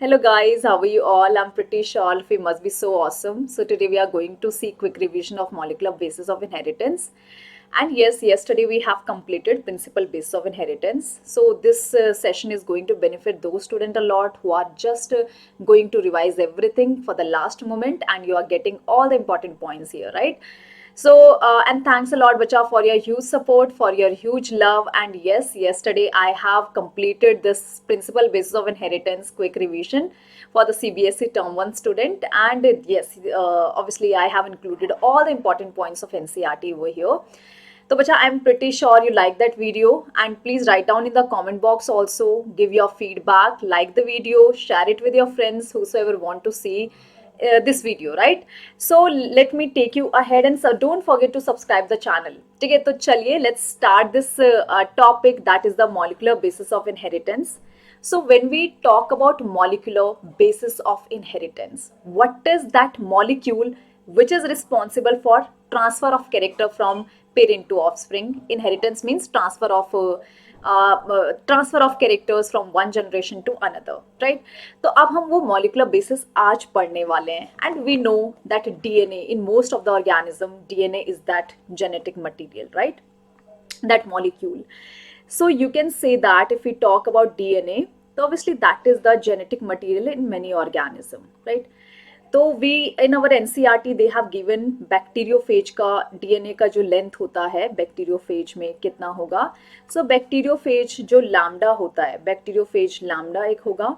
Hello guys, how are you all? I'm pretty sure all of you must be so awesome. So today we are going to see quick revision of molecular basis of inheritance. And yes, yesterday we have completed principal basis of inheritance. So this session is going to benefit those students a lot who are just going to revise everything for the last moment, and you are getting all the important points here, right? So, and thanks a lot, Bacha, for your huge support, for your huge love. And yes, yesterday I have completed this principal basis of inheritance quick revision for the CBSE Term 1 student. And yes, obviously I have included all the important points of NCERT over here. So, Bacha, I'm pretty sure you like that video, and please write down in the comment box also, give your feedback, like the video, share it with your friends, whosoever want to see this video, right? So let me take you ahead, and so don't forget to subscribe the channel. ठीक है, तो चलिए let's start this topic, that is the molecular basis of inheritance. So when we talk about molecular basis of inheritance, what is that molecule which is responsible for transfer of character from parent to offspring? Inheritance means transfer of characters from one generation to another, right? तो अब हम वो molecular basis आज पढ़ने वाले हैं. And we know that DNA in most of the organism, DNA is that genetic material, right? That molecule. So you can say that if we talk about DNA, so obviously that is the genetic material in many organism, right? तो we in our NCERT they have given bacteriophage का DNA का जो length होता है bacteriophage में कितना होगा. सो bacteriophage जो लैम्डा होता है, बैक्टीरियोफेज लैम्डा एक होगा,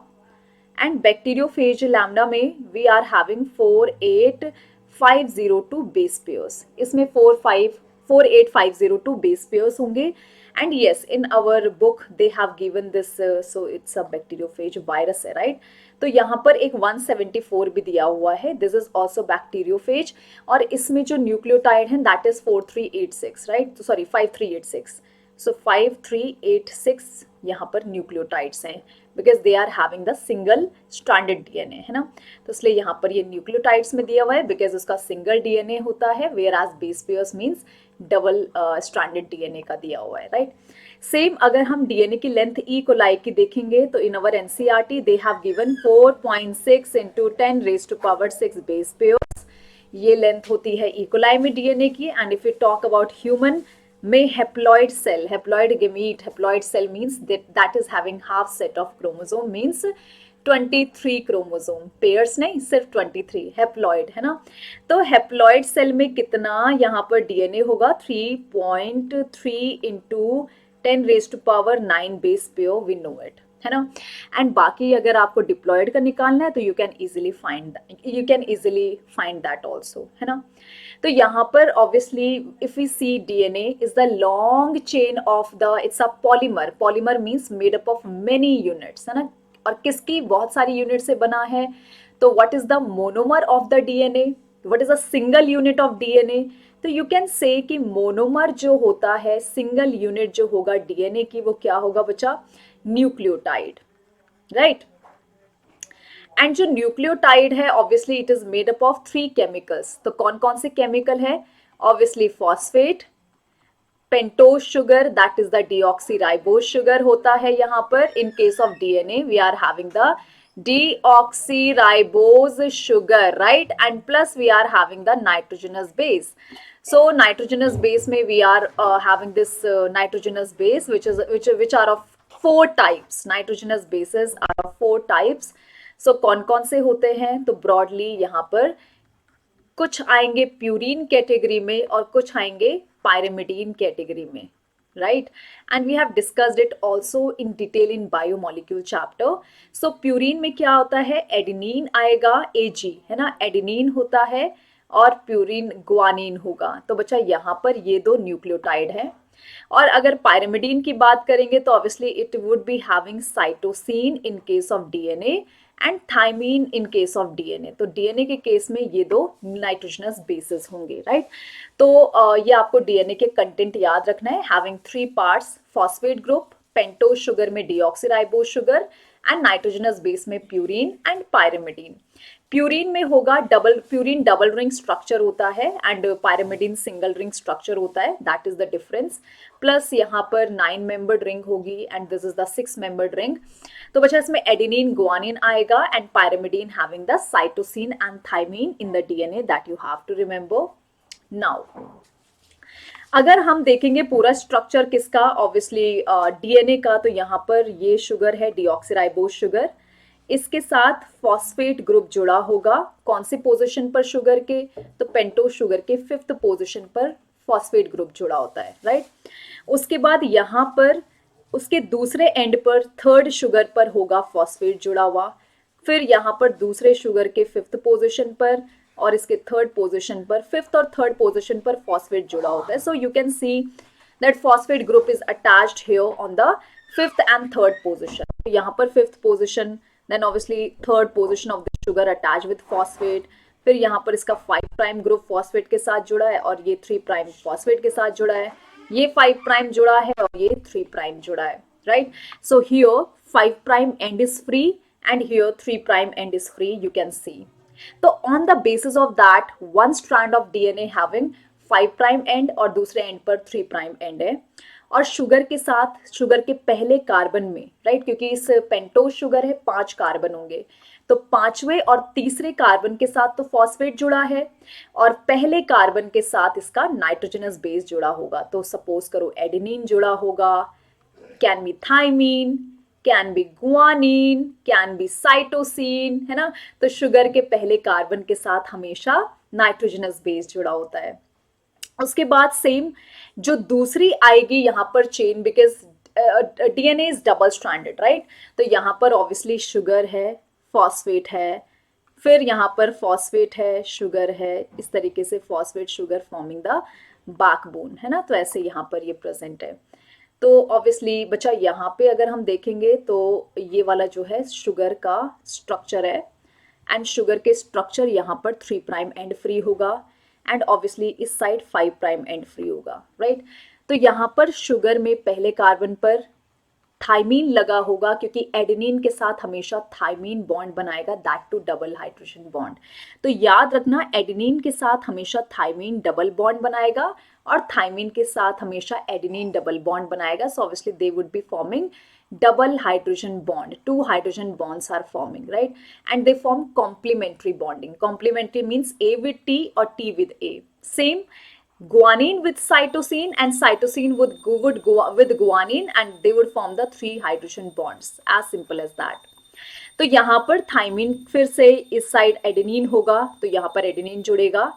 एंड बैक्टीरियोफेज लैम्डा में we are having 48502 base pairs. इसमें 48502 बेस पेयर्स होंगे. And yes, in our book they have given this, so it's a bacteriophage virus है, राइट? तो यहाँ पर एक 174 भी दिया हुआ है, दिस इज ऑल्सो बैक्टीरियोफेज. और इसमें जो न्यूक्लियोटाइड है that is 4386, right? Sorry 5386. So 5386 यहाँ पर न्यूक्लियोटाइड्स हैं, because they are having the single stranded DNA, है ना? तो इसलिए यहाँ पर ये न्यूक्लियोटाइड्स में दिया हुआ है बिकॉज उसका सिंगल डीएनए होता है, whereas base pairs means double stranded DNA का दिया हुआ है, राइट? सेम अगर हम डीएनए की लेंथ ई कोलाई की देखेंगे तो in our NCERT they have given 4.6 into 10⁻⁶ base pairs. ये लेंथ होती है ई कोलाई में डीएनए की. And if you talk about human में haploid cell, haploid gamete, haploid cell means that is having half set of chromosome, means 23 chromosome, pairs नहीं, सिर्फ 23 haploid, है ना? तो हेप्लॉइड सेल में कितना यहाँ पर डीएनए होगा? 3.3 into 10⁻⁹ base pair, we know it, है ना? एंड बाकी अगर आपको डिप्लॉयड का निकालना है तो you can easily find that also, है ना? तो यहाँ पर obviously if we see DNA is the long chain of the, it's a polymer. Polymer means made up of many units, है ना? और किसकी बहुत सारी यूनिट से बना है? तो what is the monomer of the DNA? What is a single unit of DNA? तो यू कैन से कि मोनोमर जो होता है, सिंगल यूनिट जो होगा डीएनए की, वो क्या होगा बच्चा? Nucleotide, right? एंड जो न्यूक्लियोटाइड है obviously it is made up of 3 chemicals. तो कौन कौन से केमिकल है? Obviously phosphate, pentose sugar, that is the deoxyribose sugar होता है यहाँ पर. In case of DNA we are having the deoxyribose sugar, right? And plus we are having the nitrogenous base. So nitrogenous base में we are having this nitrogenous base which are of 4 types. Nitrogenous bases are of 4 types. So कौन कौन से होते हैं? तो broadly यहाँ पर कुछ आएंगे प्यूरिन कैटेगरी में और कुछ आएंगे पायरिमिडीन कैटेगरी में, right? And we have discussed it also in detail in biomolecule chapter. So purine में क्या होता है? एडेनिन आएगा, Ag, है ना? एडेनिन होता है और प्यूरिन ग्वानिन होगा. तो बच्चा यहाँ पर ये 2 न्यूक्लियोटाइड है. और अगर पायरिमिडीन की बात करेंगे तो obviously it would be having cytosine in case of DNA and thymine in case of DNA. तो डीएनए के केस में ये 2 नाइट्रोजनस बेसेस होंगे, राइट? तो ये आपको डीएनए के कंटेंट याद रखना है. Having 3 parts, phosphate group, pentose sugar में deoxyribose sugar, and nitrogenous base में प्यूरिन एंड पायरिमिडीन। प्यूरिन में होगा प्यूरिन डबल रिंग स्ट्रक्चर होता है and pyrimidine single ring structure होता है, that is the difference. Plus यहाँ पर 9 मेंबर्ड रिंग होगी and this is the 6 membered ring. तो बच्चा इसमें एडेनिन गुआनिन आएगा and pyrimidine having the cytosine and thymine in the DNA, that you have to remember. Now अगर हम देखेंगे पूरा स्ट्रक्चर किसका, ऑब्वियसली डीएनए का, तो यहाँ पर ये शुगर है डीऑक्सीराइबोज शुगर, इसके साथ फॉस्फेट ग्रुप जुड़ा होगा। कौन से पोजीशन पर शुगर के, तो पेंटोज शुगर के 5th पोजीशन पर फॉस्फेट ग्रुप जुड़ा होता है, राइट। उसके बाद यहाँ पर उसके दूसरे एंड पर 3rd शुगर पर होगा फॉस्फेट जुड़ा हुआ, फिर यहाँ पर दूसरे शुगर के 5th पोजीशन पर और इसके 3rd पोजीशन पर, 5th और 3rd पोजीशन पर फॉस्फेट जुड़ा होता है। So you can see that phosphate group is attached here on the 5th and 3rd position. तो यहाँ पर 5th position, then obviously 3rd position of the sugar attach with phosphate, फिर यहाँ पर इसका 5 प्राइम ग्रुप फॉस्फेट के साथ जुड़ा है और ये 3 प्राइम फॉस्फेट के साथ जुड़ा है, ये 5 प्राइम जुड़ा है और ये 3 प्राइम जुड़ा है, right. So here 5 prime end is free and here 3 prime end is free, you can see. तो on the basis of that one strand of DNA having 5 prime end और दूसरे एंड पर 3 प्राइम एंड है, और sugar के साथ sugar के पहले कार्बन में, राइट, क्योंकि इस पेंटोज शुगर है 5 कार्बन होंगे, तो 5वें और तीसरे कार्बन के साथ तो फॉस्फेट जुड़ा है और पहले कार्बन के साथ इसका नाइट्रोजनस बेस जुड़ा होगा। तो सपोज करो एडेनिन जुड़ा होगा, can be thymine, can be guanine, can be cytosine, है ना। तो शुगर के पहले कार्बन के साथ हमेशा नाइट्रोजनस बेस जुड़ा होता है। उसके बाद सेम जो दूसरी आएगी यहाँ पर chain, because DNA is double stranded, right. तो यहाँ पर ऑब्वियसली शुगर है, फॉस्फेट है, फिर यहाँ पर फॉस्फेट है, शुगर है, इस तरीके से phosphate sugar forming the backbone, है ना। तो ऐसे यहाँ पर ये प्रेजेंट है। तो ऑब्वियसली बच्चा यहाँ पे अगर हम देखेंगे तो ये वाला जो है शुगर का स्ट्रक्चर है एंड शुगर के स्ट्रक्चर यहाँ पर 3 प्राइम एंड फ्री होगा एंड ऑब्वियसली इस साइड 5 प्राइम एंड फ्री होगा, राइट। तो यहाँ पर शुगर में पहले कार्बन पर थाइमीन लगा होगा क्योंकि एडेनिन के साथ हमेशा थाइमीन बॉन्ड बनाएगा, that too double hydrogen bond. तो याद रखना एडेनिन के साथ हमेशा थाइमीन डबल बॉन्ड बनाएगा और थाइमीन के साथ हमेशा एडेनिन डबल बॉन्ड बनाएगा। So obviously they would be forming double hydrogen bond, 2 hydrogen bonds are forming, right, and they form complementary bonding. Complementary means A with T or T with A. Same guanine with cytosine and cytosine would go with guanine and they would form the 3 hydrogen bonds, as simple as that. तो यहाँ पर thiamine फिर से इस side adenine होगा तो यहाँ पर एडेनिन जुड़ेगा,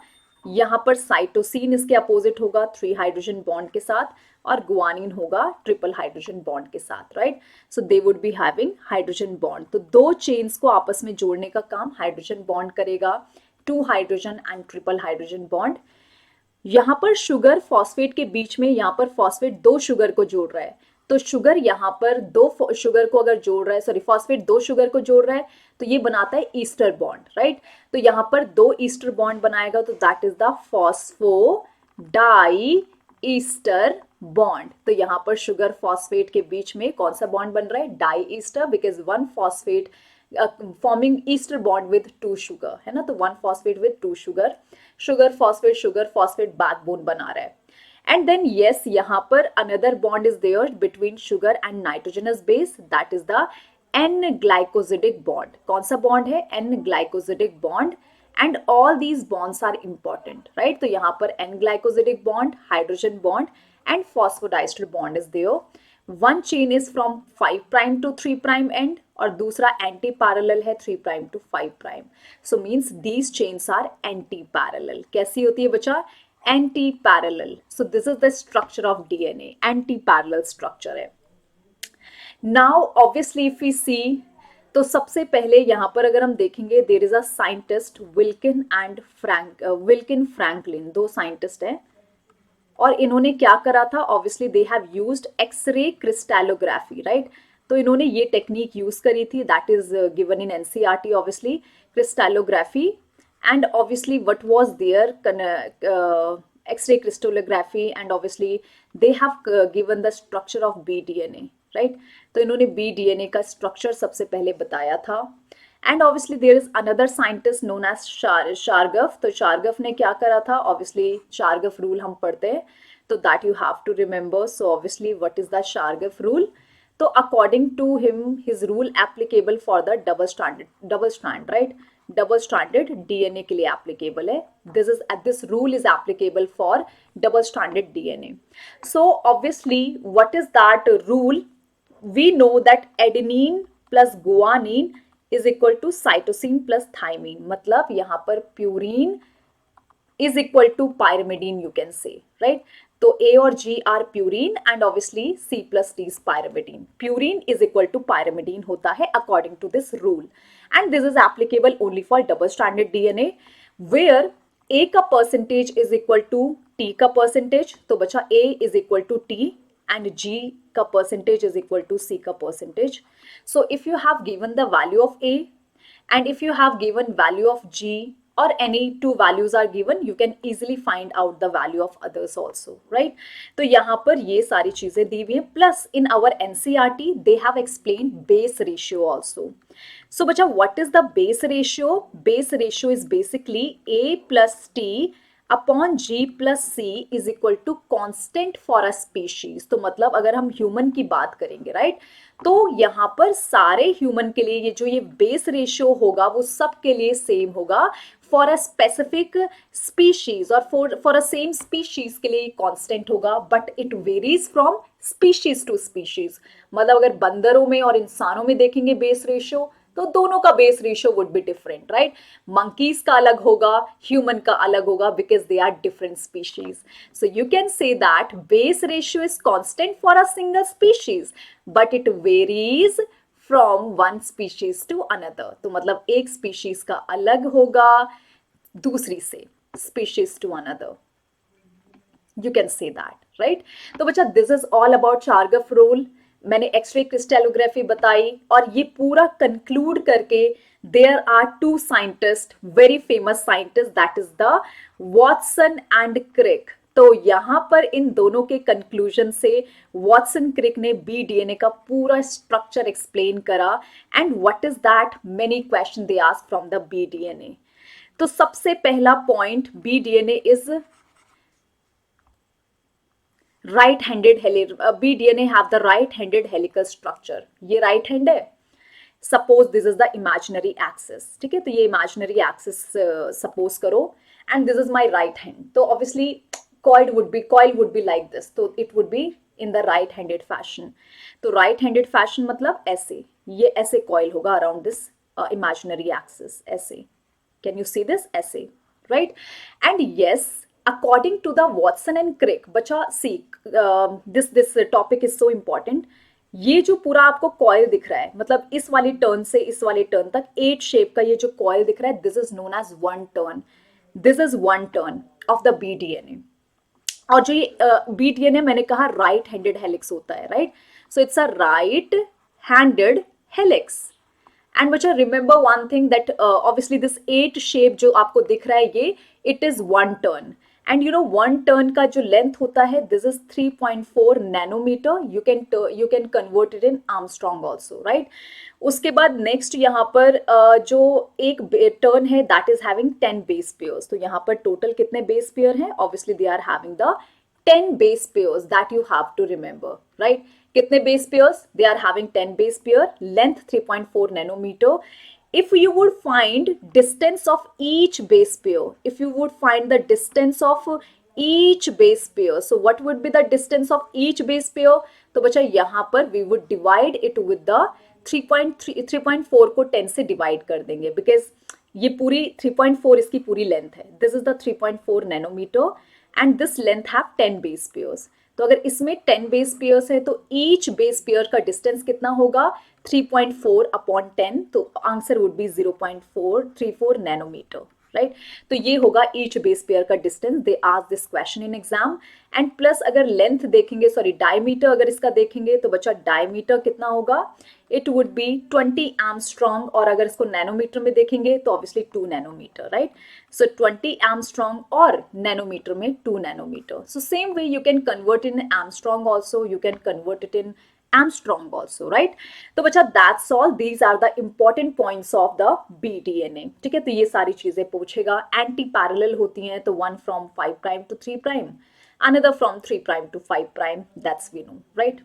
यहाँ पर साइटोसिन इसके अपोजिट होगा 3 हाइड्रोजन बॉन्ड के साथ और गुआनिन होगा ट्रिपल हाइड्रोजन बॉन्ड के साथ, right. So they would be having hydrogen bond. तो 2 चेन्स को आपस में जोड़ने का काम हाइड्रोजन बॉन्ड करेगा, 2 hydrogen and triple hydrogen bond. यहाँ पर शुगर फॉस्फेट के बीच में, यहाँ पर फॉस्फेट 2 शुगर को जोड़ रहा है, तो शुगर यहाँ पर 2 शुगर को अगर जोड़ रहा है, सॉरी फॉस्फेट 2 शुगर को जोड़ रहा है तो ये बनाता है ईस्टर बॉन्ड, राइट। तो यहाँ पर 2 ईस्टर बॉन्ड बनाएगा तो that is the phosphodiester bond. तो यहाँ पर शुगर फॉस्फेट के बीच में कौन सा बॉन्ड बन रहा है, diester, because 1 phosphate forming ester bond with 2 sugar, है ना। तो 1 phosphate with 2 sugar, sugar phosphate backbone बना रहा है। And then yes, यहाँ पर another bond is there between sugar and nitrogenous base, that is the N-glycosidic bond. कौन सा bond है, N-glycosidic bond, and all these bonds are important, right? तो यहाँ पर N-glycosidic bond, hydrogen bond, and phosphodiester bond is there. One chain is from 5 prime to 3 prime end और दूसरा anti-parallel है 3 prime to 5 prime. So means these chains are anti-parallel. कैसी होती है बच्चा, anti-parallel. So this is the structure of DNA, anti-parallel structure है। Now obviously if we see, तो सबसे पहले यहाँ पर अगर हम देखेंगे there is a scientist Wilkin Franklin, 2 scientist हैं और इन्होंने क्या करा था, obviously they have used X-ray crystallography, right? तो इन्होंने ये टेक्निक यूज करी थी, that is given in NCERT obviously, crystallography. And obviously what was their X-ray crystallography, and obviously they have given the structure of BDNA, right? तो इन्होंने BDNA का structure सबसे पहले बताया था. And obviously there is another scientist known as Chargaff. तो Chargaff ने क्या करा था, ऑब्वियसली शार्गफ रूल हम पढ़ते हैं, तो that you have to remember. So obviously what is the Chargaff rule? तो according to him his rule applicable for the double strand, right, double stranded DNA के लिए एप्लीकेबल है. This rule is applicable for double stranded DNA. So obviously what is that rule? We know that adenine plus guanine is equal to cytosine plus thymine. मतलब यहाँ पर purine is equal to pyrimidine, you can say, right? तो A और G are purine and obviously C plus D is pyrimidine. Purine is equal to pyrimidine होता है according to this rule. And this is applicable only for double-stranded DNA where A का percentage is equal to T का percentage. तो बचा A is equal to T and G का percentage is equal to C का percentage. So if you have given the value of A and if you have given value of G or any two values are given, you can easily find out the value of others also, right? तो यहाँ पर ये सारी चीजें दी हुई हैं. Plus in our NCERT they have explained base ratio also. So बच्चा, what is the base ratio? Base ratio is basically A plus T upon G plus C is equal to constant for a species. तो मतलब अगर हम human की बात करेंगे, right, तो यहाँ पर सारे ह्यूमन के लिए ये जो ये बेस रेशियो होगा वो सब के लिए सेम होगा फॉर अ स्पेसिफिक स्पीशीज और फॉर अ सेम स्पीशीज के लिए कांस्टेंट होगा, but it varies from species to species. मतलब अगर बंदरों में और इंसानों में देखेंगे बेस रेशियो तो दोनों का base ratio would be different, right. Monkeys का अलग होगा, ह्यूमन का अलग होगा because they are different species. So you can say that base ratio is constant for a single species but it varies from one species to another. तो मतलब एक species का अलग होगा दूसरी से, species to another. You can say that, right? तो बच्चा this is all about Chargaff rule. मैंने एक्सरे क्रिस्टेलोग्राफी बताई और ये पूरा कंक्लूड करके there are two scientist, very famous scientist, that is the Watson and Crick. तो यहाँ पर इन दोनों के कंक्लूजन से वॉटसन क्रिक ने BDNA का पूरा स्ट्रक्चर एक्सप्लेन करा. And what is that? Many question they ask from the BDNA. तो सबसे पहला point, BDNA is right-handed BDNA have the right-handed helical structure. ये right hand है. Suppose this is the imaginary axis. ठीक है, तो ये imaginary axis suppose करो and this is my right hand. तो obviously coil would be like this. तो it would be in the right-handed fashion. तो right-handed fashion मतलब ऐसे, ये ऐसे coil होगा around this imaginary axis. ऐसे. Can you see this? ऐसे, right? And yes, according to the Watson and Crick, बच्चा see this topic is so important. ये जो पूरा आपको कॉयल दिख रहा है, मतलब इस वाली टर्न से इस वाले टर्न तक 8 शेप का ये जो कॉयल दिख रहा है, this is known as one turn. This is one turn of the BDNA. और जो ये BDNA मैंने कहा राइट हैंडेड हेलिक्स होता है, right. So it's a right handed helix. And बच्चा remember one thing that obviously this 8 shape जो आपको दिख रहा है ये it is one turn. And you know one turn का जो लेंथ होता है this is 3.4 nanometre. You can convert it in Armstrong also, right. उसके बाद नेक्स्ट यहाँ पर जो एक टर्न है that is having 10 base pairs. तो यहाँ पर टोटल कितने बेस पेयर हैं? Obviously they are having the 10 base pairs that you have to remember, right. कितने base pairs? They are having 10 base pair, length 3.4 nanometre. If you would find distance of each base pair, if you would find the distance of each base pair, so what would be the distance of each base pair? तो बच्चा यहाँ पर we would divide it with the 3.4 को 10 से divide कर देंगे because ये पूरी 3.4 इसकी पूरी लेंथ है. This is the 3.4 nanometer and this length have 10 base pairs. तो अगर इसमें 10 बेस पेयर्स है तो ईच बेस पेयर का डिस्टेंस कितना होगा? 3.4 अपॉन 10. तो answer would be 0.434 nanometre, right. तो ये होगा ईच बेस पेयर का distance. They ask this question in exam. And plus अगर लेंथ देखेंगे, सॉरी डायमीटर अगर इसका देखेंगे तो बच्चा डायमीटर कितना होगा? It would be 20 angstrom. और अगर इसको नैनोमीटर में देखेंगे तो obviously 2 nanometre, right. So 20 angstrom और नैनोमीटर में 2 nanometer. So same way you can convert in angstrom also, you can convert it in Armstrong also, right? तो बच्चा that's all, these are the important points of the BDNA. ठीक है, तो ये सारी चीजें पूछेगा. एंटी पैरेलल होती हैं, तो one from 5 prime to 3 prime, another from 3 prime to 5 prime, that's we know, right?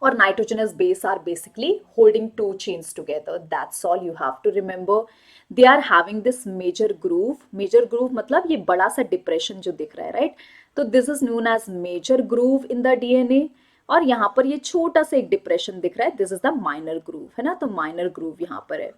Or nitrogenous base are basically holding two chains together. That's all you have to remember. They are having this major groove. Major groove मतलब ये बड़ा सा depression जो दिख रहा है, right? तो this is known as major groove in the DNA. और यहाँ पर ये छोटा सा एक डिप्रेशन दिख रहा है, this is the minor groove, है ना? तो माइनर ग्रूव यहाँ पर है.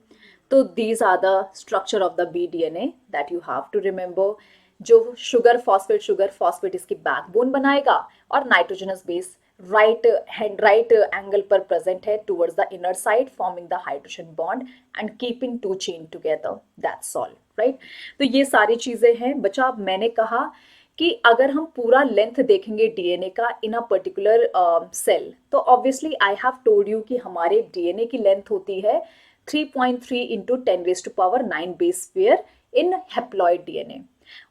तो these are the structure of the BDNA that you have to remember. जो शुगर फॉस्फेट इसकी बैकबोन बनाएगा, और नाइट्रोजनस बेस राइट एंगल पर प्रेजेंट है towards the inner side, forming the hydrogen bond and keeping two chain together. That's all, right? तो ये सारी चीजें हैं बच्चा. मैंने कहा कि अगर हम पूरा लेंथ देखेंगे डीएनए का इन अ पर्टिकुलर सेल, तो obviously I have told you कि हमारे डीएनए की लेंथ होती है 3.3 इंटू 10⁹ बेस पेयर इन हेप्लॉइड डीएनए.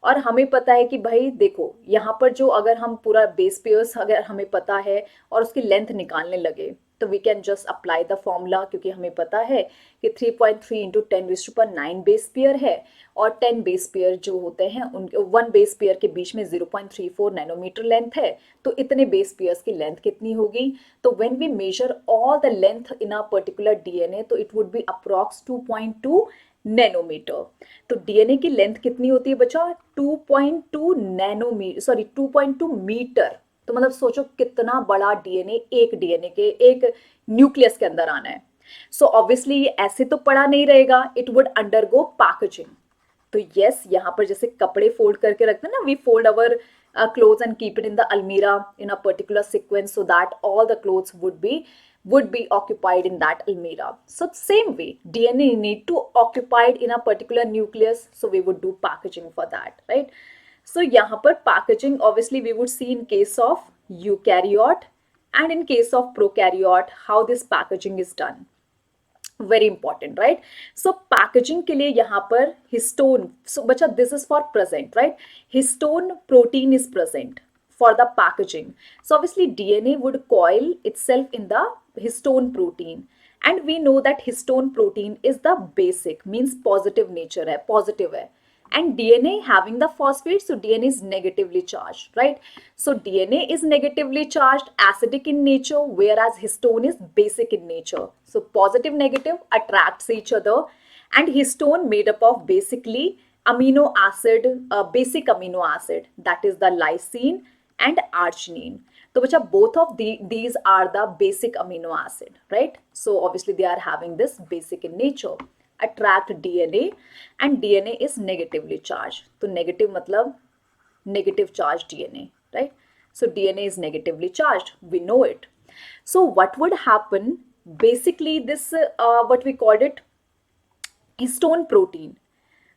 और हमें पता है कि भाई देखो यहाँ पर जो अगर हम पूरा बेस पेयर्स अगर हमें पता है और उसकी लेंथ निकालने लगे, तो we can just apply the formula, क्योंकि हमें पता है कि 3.3 इंटू 10⁹ बेस पेयर है, और 10 बेस पेयर जो होते हैं उनके 1 बेस पेयर के बीच में 0.34 नैनोमीटर लेंथ है. तो इतने बेस पेयर्स की लेंथ कितनी होगी? तो when we measure all the length in a particular DNA, तो it would be approx 2.2 nanometre. तो डीएनए की लेंथ कितनी होती है बच्चा? 2.2 नैनोमीटर, सॉरी 2.2 मीटर. तो मतलब सोचो कितना बड़ा डीएनए के एक न्यूक्लियस के अंदर आना है. सो ऑब्वियसली ये ऐसे तो पड़ा नहीं रहेगा, इट वुड अंडरगो पैकेजिंग. तो यस, यहाँ पर जैसे कपड़े फोल्ड करके रखते हैं ना, we fold our clothes and keep it in the almirah in a particular sequence so that all the clothes would be occupied in that almirah. So same way, DNA need to occupied in a particular nucleus, so we would do packaging for that, right? So यहाँ पर packaging obviously we would see in case of eukaryote and in case of prokaryote how this packaging is done. Very important, right? So packaging के लिए यहाँ पर histone, so बच्चा this is for present, right? Histone protein is present for the packaging. So obviously DNA would coil itself in the histone protein, and we know that histone protein is the basic, means positive nature है, positive है. And DNA having the phosphate, so DNA is negatively charged, right? So DNA is negatively charged, acidic in nature, whereas histone is basic in nature. So positive negative attracts each other, and histone made up of basically amino acid, basic amino acid, that is the lysine and arginine. So bachcha, both of these are the basic amino acid, right? So obviously they are having this basic in nature, attract DNA, and DNA is negatively charged. So negative matlab negative charged DNA, right? So DNA is negatively charged, we know it. So what would happen? Basically this what we called it histone protein.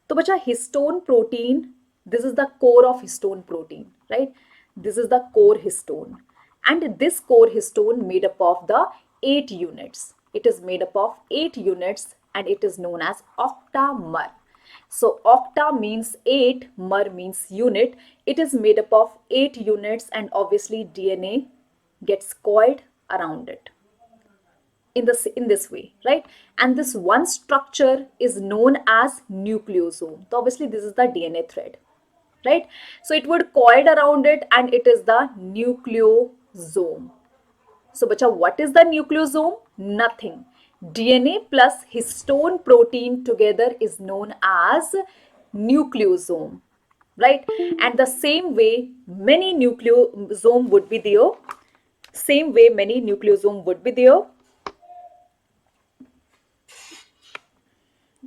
So bacha, histone protein, this is the core of histone protein, right? This is the core histone, and this core histone made up of the 8 units. It is made up of 8 units, and it is known as octamer. So octa means 8, mer means unit. It is made up of 8 units, and obviously DNA gets coiled around it in this way, right? And this one structure is known as nucleosome. So obviously this is the DNA thread, right? So it would coiled around it, and it is the nucleosome. So bacha, what is the nucleosome? Nothing. DNA plus histone protein together is known as nucleosome, right? And the same way many nucleosome would be there. Same way many nucleosome would be there.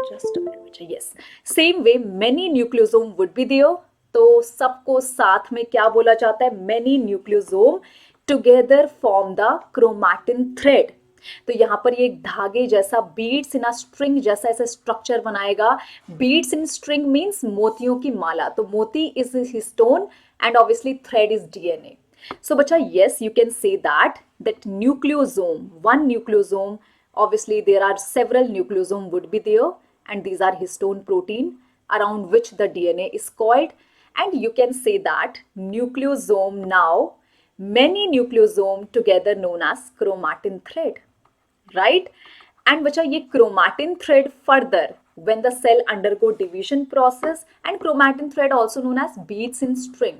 Just a minute, yes. Same way many nucleosome would be there. तो सबको साथ में क्या बोला जाता है? Many nucleosome together form the chromatin thread. तो यहाँ पर ये एक धागे जैसा बीड्स इन अ स्ट्रिंग जैसा ऐसा स्ट्रक्चर बनाएगा. बीड्स इन स्ट्रिंग मीन्स मोतियों की माला. तो मोती is histone and obviously thread is DNA. So बच्चा, yes, you can say that nucleosome, one nucleosome, obviously there are several nucleosome would be there, and these are histone protein around which the DNA is coiled. And you can say that nucleosome now many nucleosome together known as chromatin thread, right? And बचा ये chromatin thread further when the cell undergo division process, and chromatin thread also known as beads in string,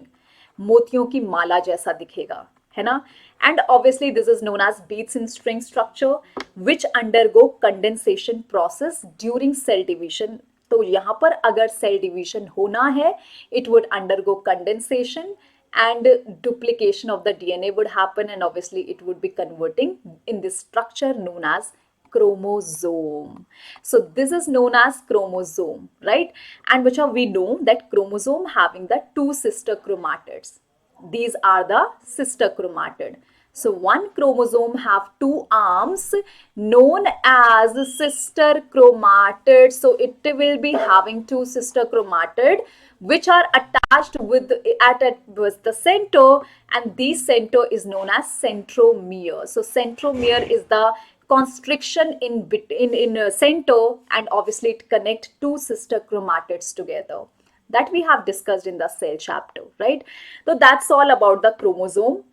मोतियों की माला जैसा दिखेगा, है ना? And obviously this is known as beads in string structure which undergo condensation process during cell division. तो यहाँ पर अगर सेल डिवीजन होना है, it would undergo condensation and duplication of the DNA would happen, and obviously it would be converting in this structure known as chromosome. So this is known as chromosome, right? And which we know that chromosome having the two sister chromatids. These are the sister chromatid. So one chromosome have two arms known as sister chromatid. So it will be having two sister chromatid which are attached with the center, and this center is known as centromere. So centromere is the constriction in center, and obviously it connect two sister chromatids together. That we have discussed in the cell chapter, right? So that's all about the chromosome.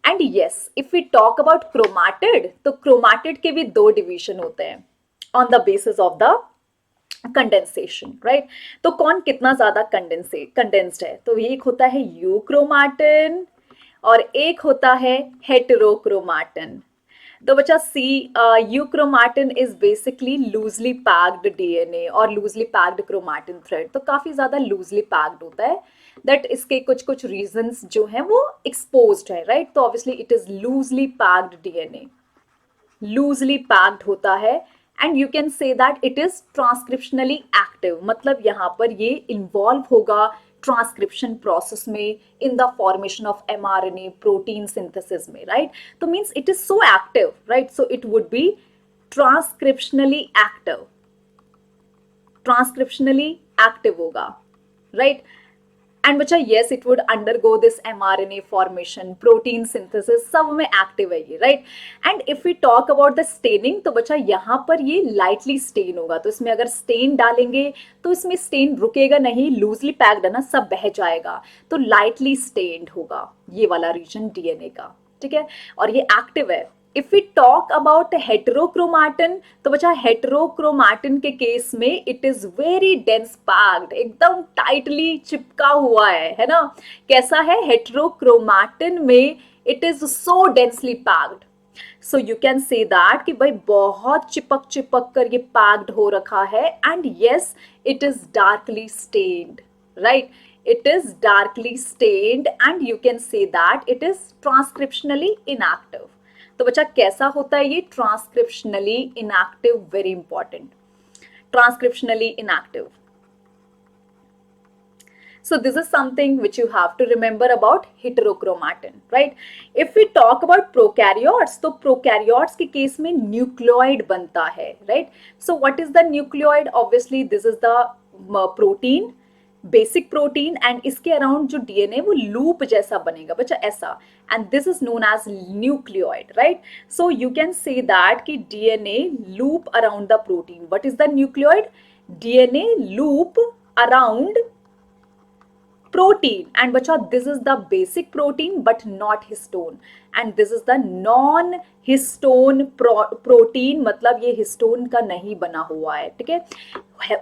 And yes, if we talk about chromatid, तो chromatid के भी दो division होते हैं on the basis of the condensation, right? तो कौन कितना ज्यादा कंडेंस्ड है? तो एक होता है यूक्रोमाटिन और एक होता है हेटेरोक्रोमाटिन. तो बच्चा see, euchromatin is basically loosely packed DNA और लूजली पैक्ड क्रोमाटिन थ्रेड. तो काफी ज्यादा लूजली पैक्ड होता है, दैट इसके कुछ कुछ रीजंस जो हैं वो एक्सपोज्ड है, राइट? तो obviously it is loosely packed DNA, loosely packed होता है, and you can say that it is transcriptionally active. मतलब यहाँ पर ये इन्वॉल्व होगा ट्रांसक्रिप्शन प्रोसेस में in the formation of mRNA protein synthesis में, राइट? तो means it is so active, right? So it would B transcriptionally active, transcriptionally active होगा, right? And बच्चा yes, it would undergo this mRNA formation, protein synthesis, सब में active है ये, right? And if we talk about the staining, तो बच्चा यहाँ पर ये लाइटली स्टेन होगा. तो इसमें अगर स्टेन डालेंगे तो इसमें स्टेन रुकेगा नहीं, लूजली पैक्ड है ना, सब बह जाएगा. तो लाइटली स्टेन्ड होगा ये वाला रीजन डीएनए का, ठीक है? और ये एक्टिव है. इफ वी टॉक अबाउट हेटेरोक्रोमाटिन, तो बच्चा हेटेरोक्रोमाटिन के केस में it is very dense packed, एकदम टाइटली चिपका हुआ है ना? कैसा है हेटेरोक्रोमाटिन में? It is so densely packed. So you can say that कि भाई बहुत चिपक चिपक कर ये पैक्ड हो रखा है. And yes, it is darkly stained, right? It is darkly stained, and you can say that it is transcriptionally inactive. तो बच्चा कैसा होता है ये transcriptionally inactive? Very important, transcriptionally inactive. So this is something which you have to remember about heterochromatin, right? If we talk about prokaryotes, तो prokaryotes के case में nucleoid बनता है, right? So what is the nucleoid? Obviously this is the protein, basic protein, and इसके around जो DNA वो loop जैसा बनेगा बच्चा, ऐसा. And this is known as nucleoid, right? So you can say that कि DNA loop around the protein. What is the nucleoid? DNA loop around protein. And bacha, this is the basic protein but not histone, and this is the non histone protein. मतलब ये histone का नहीं बना हुआ है, ठीक है?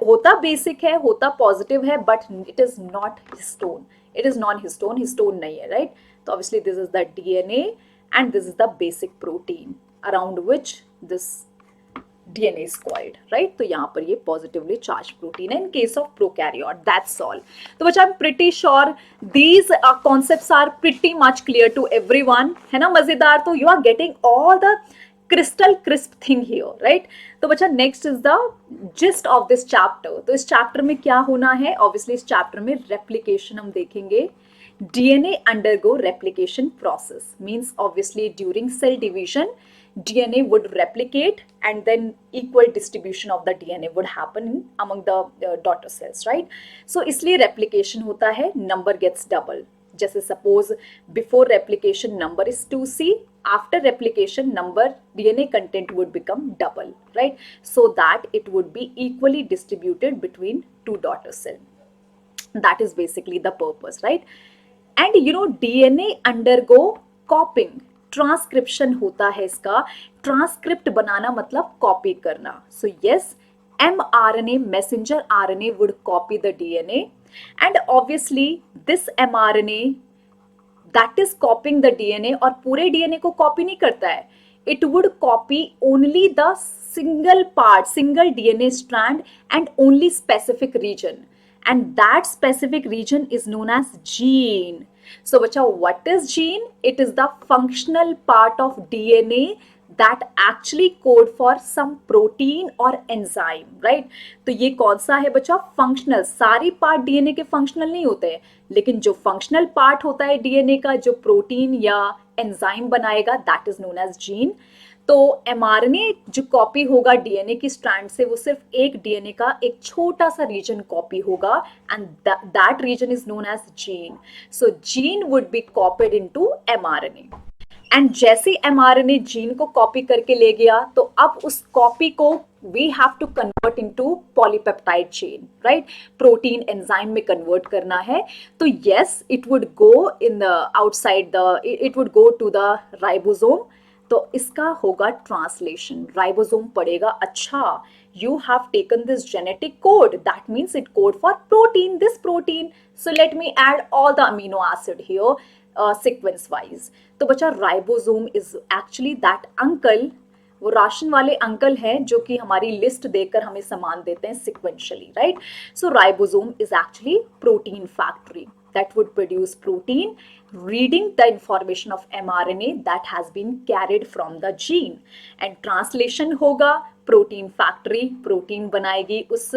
होता basic है, होता positive है, but it is not histone, it is non histone, histone नहीं है, right? तो obviously this is the DNA and this is the basic protein around which this DNA is coiled, right? तो यहाँ पर ये positively charged protein है in case of prokaryote. That's all. तो बच्चा I'm pretty sure these concepts are pretty much clear to everyone, है ना? मजेदार. तो you are getting all the crystal crisp thing here, right? तो बच्चा next is the gist of this chapter. तो इस chapter में क्या होना है? Obviously इस chapter में replication हम देखेंगे. DNA undergo replication process, means obviously during cell division DNA would replicate and then equal distribution of the DNA would happen among the daughter cells, right? So इसलिए replication होता है, number gets double. जैसे suppose before replication number is 2C, after replication number DNA content would become double, right? So that it would be equally distributed between two daughter cells. That is basically the purpose, right? And you know DNA undergo कॉपिंग, transcription होता है इसका, transcript बनाना मतलब copy करना. So yes, mRNA, messenger RNA would copy the DNA, and obviously this mRNA that is copying the DNA और पूरे DNA को copy नहीं करता है, it would copy only the single part, single DNA strand and only specific region, and that specific region is known as gene. So बच्चा, what is gene? It is the functional part of DNA that actually code for some protein or enzyme, right? तो ये कौन सा है बच्चा? Functional. सारी part DNA के functional नहीं होते हैं, लेकिन जो फंक्शनल पार्ट होता है डीएनए का, जो प्रोटीन या एंजाइम बनाएगा, that is known as gene. तो एमआरएनए जो कॉपी होगा डीएनए की स्ट्रैंड से, वो सिर्फ एक डीएनए का एक छोटा सा रीजन कॉपी होगा, and that region is known as gene. So gene would be copied into mRNA. And जैसे एमआरएनए जीन को कॉपी करके ले गया, तो अब उस कॉपी को we have to convert into polypeptide chain, right? Protein enzyme में कन्वर्ट करना है. तो yes, it would go in the outside the, it would go to the ribosome. तो इसका होगा ट्रांसलेशन. राइबोसोम पढ़ेगा, अच्छा you have taken this genetic code, that means it code for protein, this protein, so let me add all the amino acid here sequence wise. तो बच्चा, ribosome is actually that uncle, वो ration वाले uncle हैं जो कि हमारी list देकर हमें सामान देते हैं sequentially, right? So ribosome is actually protein factory that would produce protein, reading the information of mRNA that has been carried from the gene, and translation होगा, protein factory protein बनाएगी उस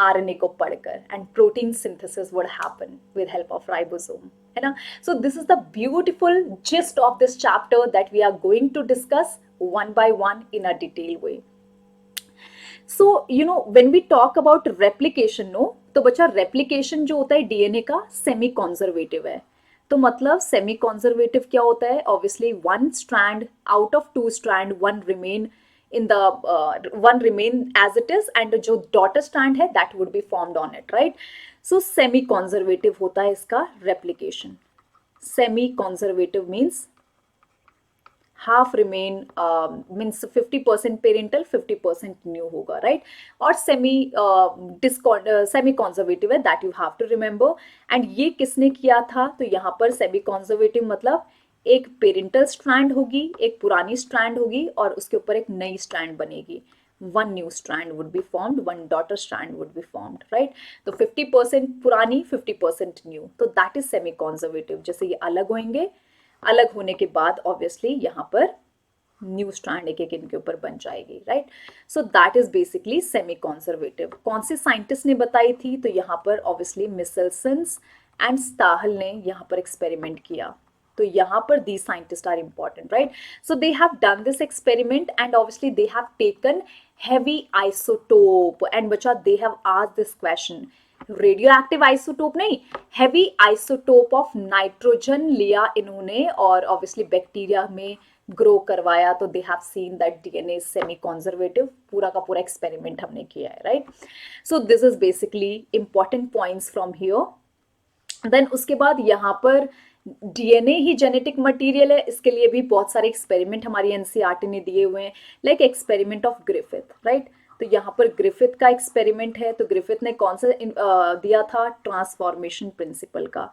RNA को पढ़कर, and protein synthesis would happen with help of ribosome, है ना? So this is the beautiful gist of this chapter that we are going to discuss one by one in a detailed way. So you know, when we talk about replication, no, तो बच्चा replication जो होता है DNA का semi conservative है. तो मतलब semi conservative क्या होता है? Obviously one strand out of two strand, one remain in the one remain as it is, and जो डॉटर स्ट्रैंड है that would be formed on it, right? So semi conservative होता है इसका replication. Semi conservative means half remain, means 50% parental, 50% new होगा, right? और semi conservative है, that you have to remember. And ये किसने किया था? तो यहाँ पर सेमी कॉन्जर्वेटिव मतलब एक पेरेंटल स्ट्रैंड होगी, एक पुरानी स्ट्रैंड होगी, और उसके ऊपर एक नई स्ट्रैंड बनेगी. One new strand would be formed, one daughter strand would be formed, right? तो 50% पुरानी, 50% न्यू, तो दैट इज सेमी कॉन्जर्वेटिव. जैसे ये अलग होंगे, अलग होने के बाद ऑब्वियसली यहाँ पर न्यू स्ट्रैंड एक एक इनके ऊपर बन जाएगी, right? So that is basically semi conservative. कौन से साइंटिस्ट ने बताई थी? तो यहाँ पर ऑब्वियसली मिसेल्सन्स एंड स्टाहल ने यहाँ पर एक्सपेरिमेंट किया. तो यहाँ पर these scientists are important, right? So they have done this experiment, and obviously they have taken heavy isotope, and बच्चा they have asked this question. Radioactive isotope नहीं, हैवी आइसोटोप ऑफ नाइट्रोजन लिया इन्होंने, और obviously bacteria में grow करवाया. तो they have seen that DNA is semi conservative. पूरा का पूरा एक्सपेरिमेंट हमने किया है, right? So this is basically important points from here. Then उसके बाद यहाँ पर डीएनए ही जेनेटिक मटेरियल है, इसके लिए भी बहुत सारे एक्सपेरिमेंट हमारी एनसीईआरटी ने दिए हुए हैं, like experiment of Griffith, right? तो यहाँ पर ग्रिफिथ का एक्सपेरिमेंट है. तो ग्रिफिथ ने कौन सा दिया था? ट्रांसफॉर्मेशन प्रिंसिपल का.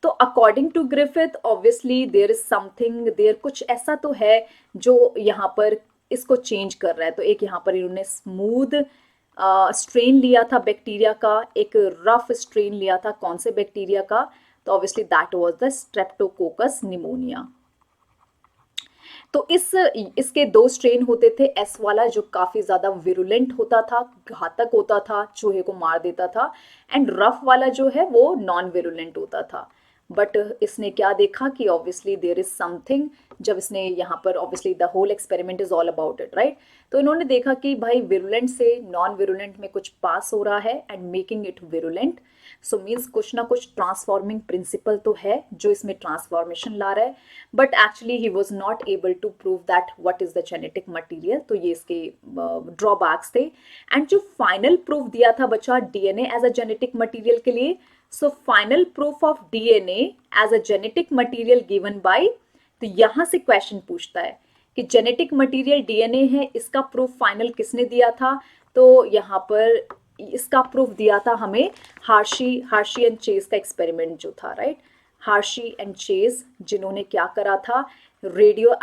तो according to Griffith obviously there is something, there कुछ ऐसा तो है जो यहाँ पर इसको चेंज कर रहा है. तो एक यहाँ पर इन्होंने स्मूथ स्ट्रेन लिया था बैक्टीरिया का, एक रफ स्ट्रेन लिया था. कौन से बैक्टीरिया का? तो obviously that was the Streptococcus pneumonia. तो इसके दो स्ट्रेन होते थे. एस वाला जो काफ़ी ज़्यादा विरुलेंट होता था, घातक होता था, चूहे को मार देता था, एंड रफ वाला जो है वो नॉन विरुलेंट होता था. बट इसने क्या देखा कि ऑब्वियसली देयर इज समथिंग, जब इसने यहाँ पर obviously the whole experiment is all about it, right? तो इन्होंने देखा कि भाई विरुलेंट से नॉन विरुलेंट में कुछ पास हो रहा है and making it virulent. So means कुछ ना कुछ ट्रांसफॉर्मिंग प्रिंसिपल तो है जो इसमें ट्रांसफॉर्मेशन ला रहा है, but actually he was not able to prove that what is the genetic material. तो ये इसके ड्रॉबैक्स थे. एंड जो फाइनल प्रूफ दिया था बच्चा DNA as a genetic material के लिए, so final proof of DNA as a genetic material given by तो यहाँ से क्वेश्चन पूछता है कि जेनेटिक मटेरियल डीएनए है, इसका प्रूफ फाइनल किसने दिया था? तो यहाँ पर इसका प्रूफ दिया था हमें हार्शी एंड चेज का एक्सपेरिमेंट जो था, राइट। हार्शी एंड चेज जिन्होंने क्या करा था, रेडियो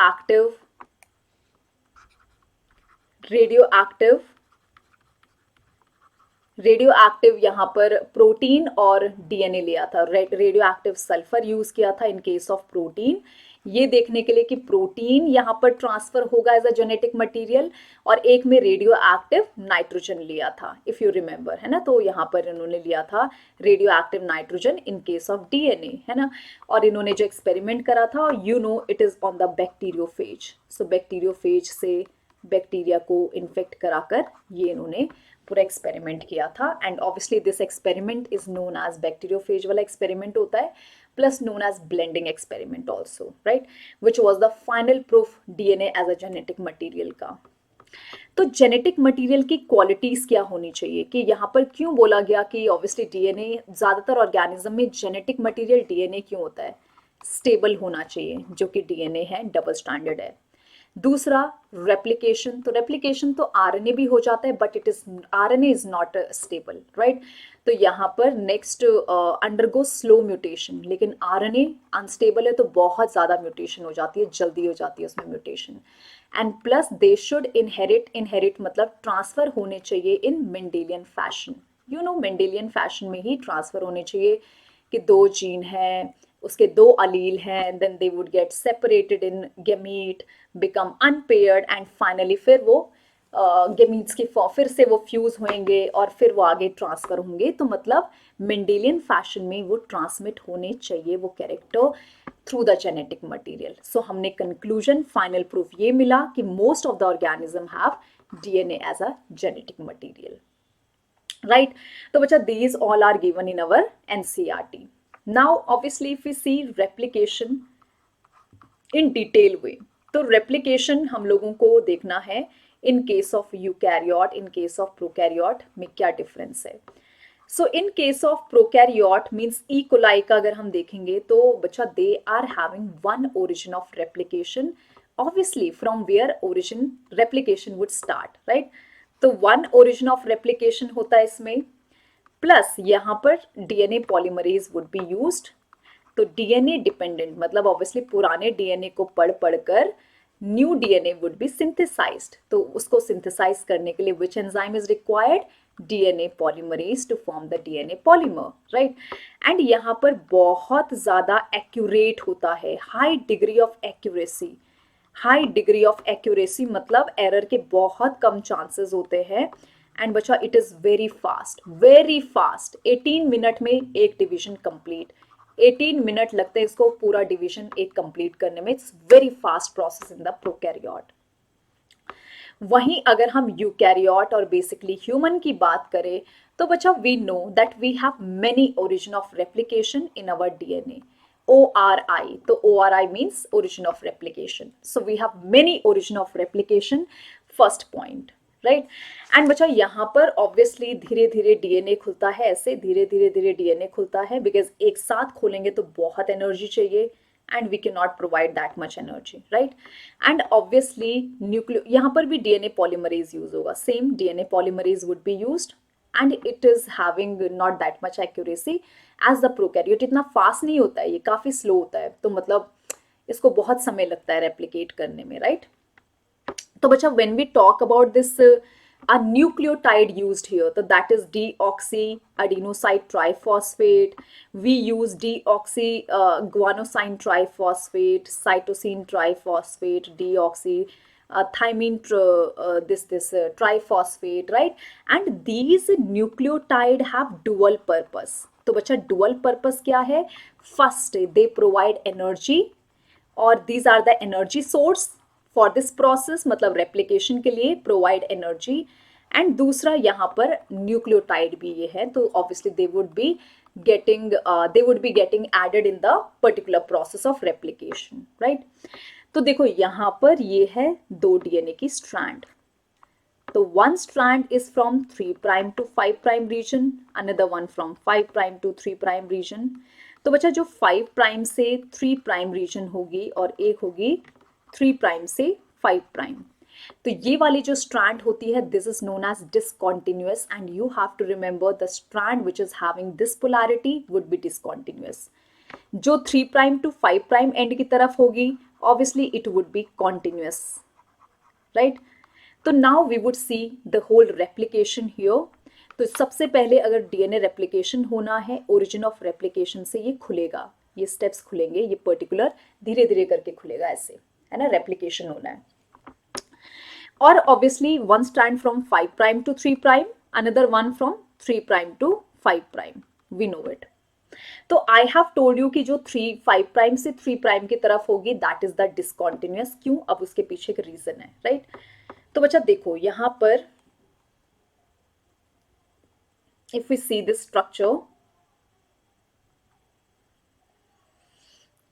एक्टिव यहाँ पर प्रोटीन और डीएनए लिया था। रेडियो एक्टिव सल्फर यूज किया था इन केस ऑफ प्रोटीन, ये देखने के लिए कि प्रोटीन यहाँ पर ट्रांसफर होगा एज अ जेनेटिक मटेरियल, और एक में रेडियो एक्टिव नाइट्रोजन लिया था, इफ यू रिमेंबर, है ना। तो यहाँ पर इन्होंने लिया था radio active nitrogen in case of DNA, है ना। और इन्होंने जो एक्सपेरिमेंट करा था, you know it is on the bacteriophage. So bacteriophage से बैक्टीरिया को इन्फेक्ट कराकर ये इन्होंने पूरा एक्सपेरिमेंट किया था। And obviously this experiment is known as bacteriophage वाला एक्सपेरिमेंट होता है, plus known as blending experiment also, right, which was the final proof DNA as a genetic material का। तो जेनेटिक मटेरियल की क्वालिटीज क्या होनी चाहिए, कि यहाँ पर क्यों बोला गया कि ऑब्वियसली डीएनए, ज्यादातर ऑर्गेनिज्म में जेनेटिक मटेरियल डीएनए क्यों होता है, स्टेबल होना चाहिए, जो कि डीएनए है, डबल स्टैंडर्ड है। दूसरा रेप्लिकेशन, तो रेप्लिकेशन तो आरएनए भी हो जाता है, but RNA is not stable, right. तो यहाँ पर नेक्स्ट अंडरगो स्लो म्यूटेशन, लेकिन आरएनए अनस्टेबल है तो बहुत ज्यादा म्यूटेशन हो जाती है, जल्दी हो जाती है उसमें mutation. And plus they should inherit मतलब ट्रांसफर होने चाहिए in Mendelian fashion, you know Mendelian fashion में ही ट्रांसफर होने चाहिए, कि दो जीन है, उसके दो अलील हैं, then they would get separated in gamete, become unpaired, and finally फिर वो गेमीट्स की फिर से वो फ्यूज होंगे और फिर वो आगे ट्रांसफर होंगे। तो मतलब मेंडेलियन फैशन में वो ट्रांसमिट होने चाहिए वो character through the genetic material. So हमने कंक्लूजन, फाइनल प्रूफ ये मिला कि most of the organism have DNA as a genetic material, right. तो बच्चा these all are given in our NCERT. Now obviously if we see replication in detail way, तो replication हम लोगों को देखना है in case of eukaryote, in case of prokaryote में क्या difference है। So in case of prokaryote means E. coli का अगर हम देखेंगे तो बच्चा they are having one origin of replication, obviously from where origin replication would start, right। तो वन ओरिजिन ऑफ रेप्लिकेशन होता है इसमें, प्लस यहाँ पर DNA polymerase would be used. तो डीएनए डिपेंडेंट मतलब ऑब्वियसली पुराने डीएनए को पढ़कर new DNA would be synthesized, तो उसको सिंथेसाइज करने के लिए which enzyme is required, DNA polymerase to form the DNA polymer, right. And यहाँ पर बहुत ज्यादा एक्यूरेट होता है, high degree of accuracy, high degree of accuracy मतलब एरर के बहुत कम चांसेस होते हैं। एंड बच्चा it is very fast, 18 minute में एक डिवीजन कंप्लीट, 18 मिनट लगते हैं इसको पूरा डिवीजन एक कंप्लीट करने में। It's very fast process in the prokaryote. वहीं अगर हम यूकैरियोट और बेसिकली ह्यूमन की बात करें तो बच्चा we know that we have many origin of replication in our DNA, ORI, तो ORI means origin of replication. So we have many origin of replication, first point, right? And बच्चा यहाँ पर obviously धीरे धीरे डीएनए खुलता है, ऐसे धीरे धीरे डीएनए खुलता है, because एक साथ खोलेंगे तो बहुत एनर्जी चाहिए and we cannot provide that much energy, right? And obviously यहाँ पर भी डीएनए पॉलीमरेज यूज होगा, same DNA polymerase would be used and it is having not that much accuracy as the prokaryote। इतना fast नहीं होता है, ये काफी स्लो होता है, तो मतलब इसको बहुत समय लगता है रेप्लिकेट करने में, राइट। तो बच्चा when we talk about this a nucleotide used here, so that is deoxy adenosine triphosphate, we use deoxy guanosine triphosphate, cytosine triphosphate, deoxy thymine triphosphate, right। and these nucleotide have dual purpose। तो बच्चा dual purpose क्या है, first they provide energy और these are the energy source for this process, मतलब replication के लिए provide energy। and दूसरा यहाँ पर nucleotide भी ये है, तो obviously they would be getting added in the particular process of replication, right। तो देखो यहाँ पर ये है दो डीएनए की स्ट्रैंड, तो one strand is from 3' to 5' region, another one from 5' to 3' region। तो बच्चा जो 5 प्राइम से 3 प्राइम रीजन होगी और एक होगी 3 प्राइम से 5 प्राइम, तो ये वाली जो स्ट्रैंड होती है this is known as discontinuous and you have to remember the strand which is having this polarity would be discontinuous. जो 3 प्राइम टू 5 प्राइम एंड की तरफ होगी obviously it would be continuous, right. तो now we would see the whole replication here. तो सबसे पहले अगर DNA replication होना है, ओरिजिन ऑफ रेप्लिकेशन से ये खुलेगा, ये स्टेप्स खुलेंगे, ये पर्टिकुलर धीरे धीरे करके खुलेगा ऐसे, है ना, रेप्लिकेशन होना है। और obviously one strand from 5 prime to 3 prime, another one from 3 prime to 5 prime, we know it. तो आई हैव टोल्ड यू कि जो 5 प्राइम से 3 प्राइम की तरफ होगी दैट इज द डिसकॉन्टिन्यूअस। क्यों? अब उसके पीछे एक रीजन है, राइट। तो बच्चा देखो यहां पर if we see this structure,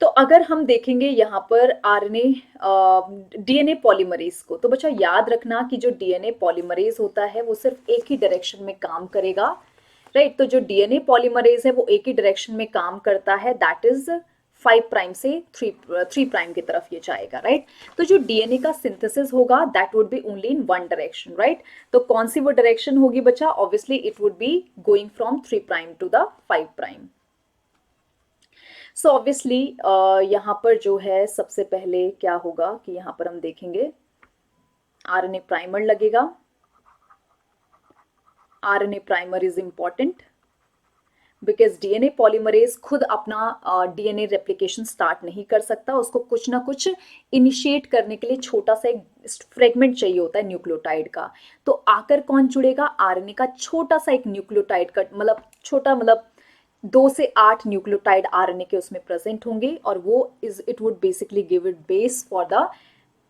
तो अगर हम देखेंगे यहाँ पर आरएनए डीएनए पॉलीमरेज को, तो बच्चा याद रखना कि जो डीएनए पॉलीमरेज होता है वो सिर्फ एक ही डायरेक्शन में काम करेगा, राइट। तो जो डीएनए पॉलीमरेज है वो एक ही डायरेक्शन में काम करता है, दैट इज 5 प्राइम से 3 प्राइम की तरफ ये जाएगा, राइट। तो जो डीएनए का सिंथेसिस होगा that would be only in one direction, right. तो कौन सी वो डायरेक्शन होगी बच्चा? Obviously it would be going from 3 prime to the 5 prime. So obviously यहाँ पर जो है सबसे पहले क्या होगा कि यहाँ पर हम देखेंगे आरएनए प्राइमर लगेगा। RNA primer is important because DNA polymerase खुद अपना डीएनए रेप्लिकेशन स्टार्ट नहीं कर सकता, उसको कुछ ना कुछ इनिशिएट करने के लिए छोटा सा एक फ्रेगमेंट चाहिए होता है न्यूक्लियोटाइड का। तो आकर कौन जुड़ेगा? आरएनए का छोटा सा एक न्यूक्लियोटाइड का, मतलब छोटा, मतलब 2 से 8 न्यूक्लियोटाइड आरएनए के उसमें प्रेजेंट होंगे और वो it would basically give it base for the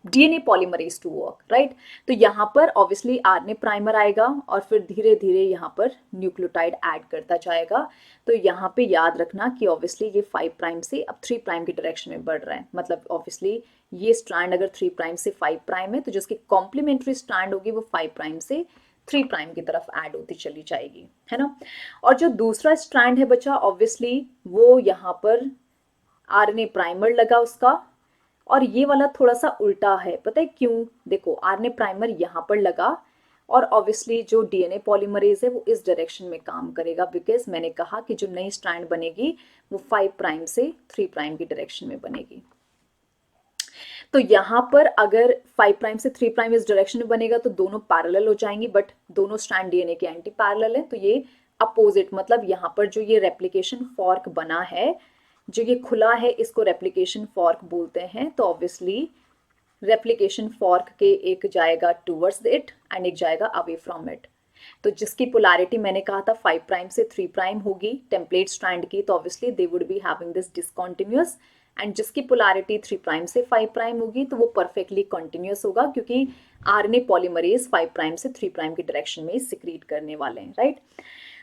DNA polymerase to work, right. तो यहाँ पर ऑब्वियसली आरएनए प्राइमर आएगा और फिर धीरे धीरे यहाँ पर न्यूक्लियोटाइड ऐड करता जाएगा। तो यहाँ पे याद रखना कि ऑब्वियसली ये 5 प्राइम से अब 3 प्राइम की डायरेक्शन में बढ़ रहा है, मतलब ऑब्वियसली ये स्ट्रैंड अगर 3 प्राइम से 5 प्राइम है तो जिसकी कॉम्प्लीमेंट्री स्ट्रैंड होगी वो 5 प्राइम से 3 प्राइम की तरफ ऐड होती चली जाएगी, है ना। और जो दूसरा स्ट्रैंड है बच्चा ऑब्वियसली वो यहाँ पर आरएनए प्राइमर लगा उसका, और ये वाला थोड़ा सा उल्टा है, पता है क्यों? देखो आरएनए प्राइमर यहाँ पर लगा और ऑब्वियसली जो डीएनए पॉलीमरेज है वो इस डायरेक्शन में काम करेगा बिकॉज मैंने कहा कि जो नई स्ट्रैंड बनेगी वो 5 प्राइम से 3 प्राइम की डायरेक्शन में बनेगी। तो यहाँ पर अगर 5 प्राइम से 3 प्राइम इस डायरेक्शन में बनेगा तो दोनों पैरेलल हो जाएंगी, बट दोनों स्ट्रैंड डीएनए के एंटी पैरेलल है, तो ये अपोजिट, मतलब यहाँ पर जो ये रेप्लिकेशन फॉर्क बना है, जो ये खुला है, इसको रेप्लिकेशन फॉर्क बोलते हैं। तो ऑब्वियसली रेप्लिकेशन फॉर्क के एक जाएगा टूवर्ड्स इट एंड एक जाएगा अवे फ्रॉम इट। तो जिसकी पोलैरिटी मैंने कहा था 5 प्राइम से 3 प्राइम होगी टेम्पलेट स्ट्रैंड की, तो obviously they would be having this discontinuous, and जिसकी पोलैरिटी 3 प्राइम से 5 प्राइम होगी तो वो परफेक्टली कॉन्टिन्यूअस होगा क्योंकि आरएनए पॉलीमरेज 5 प्राइम से 3 प्राइम की डायरेक्शन में सिक्रीट करने वाले हैं, राइट।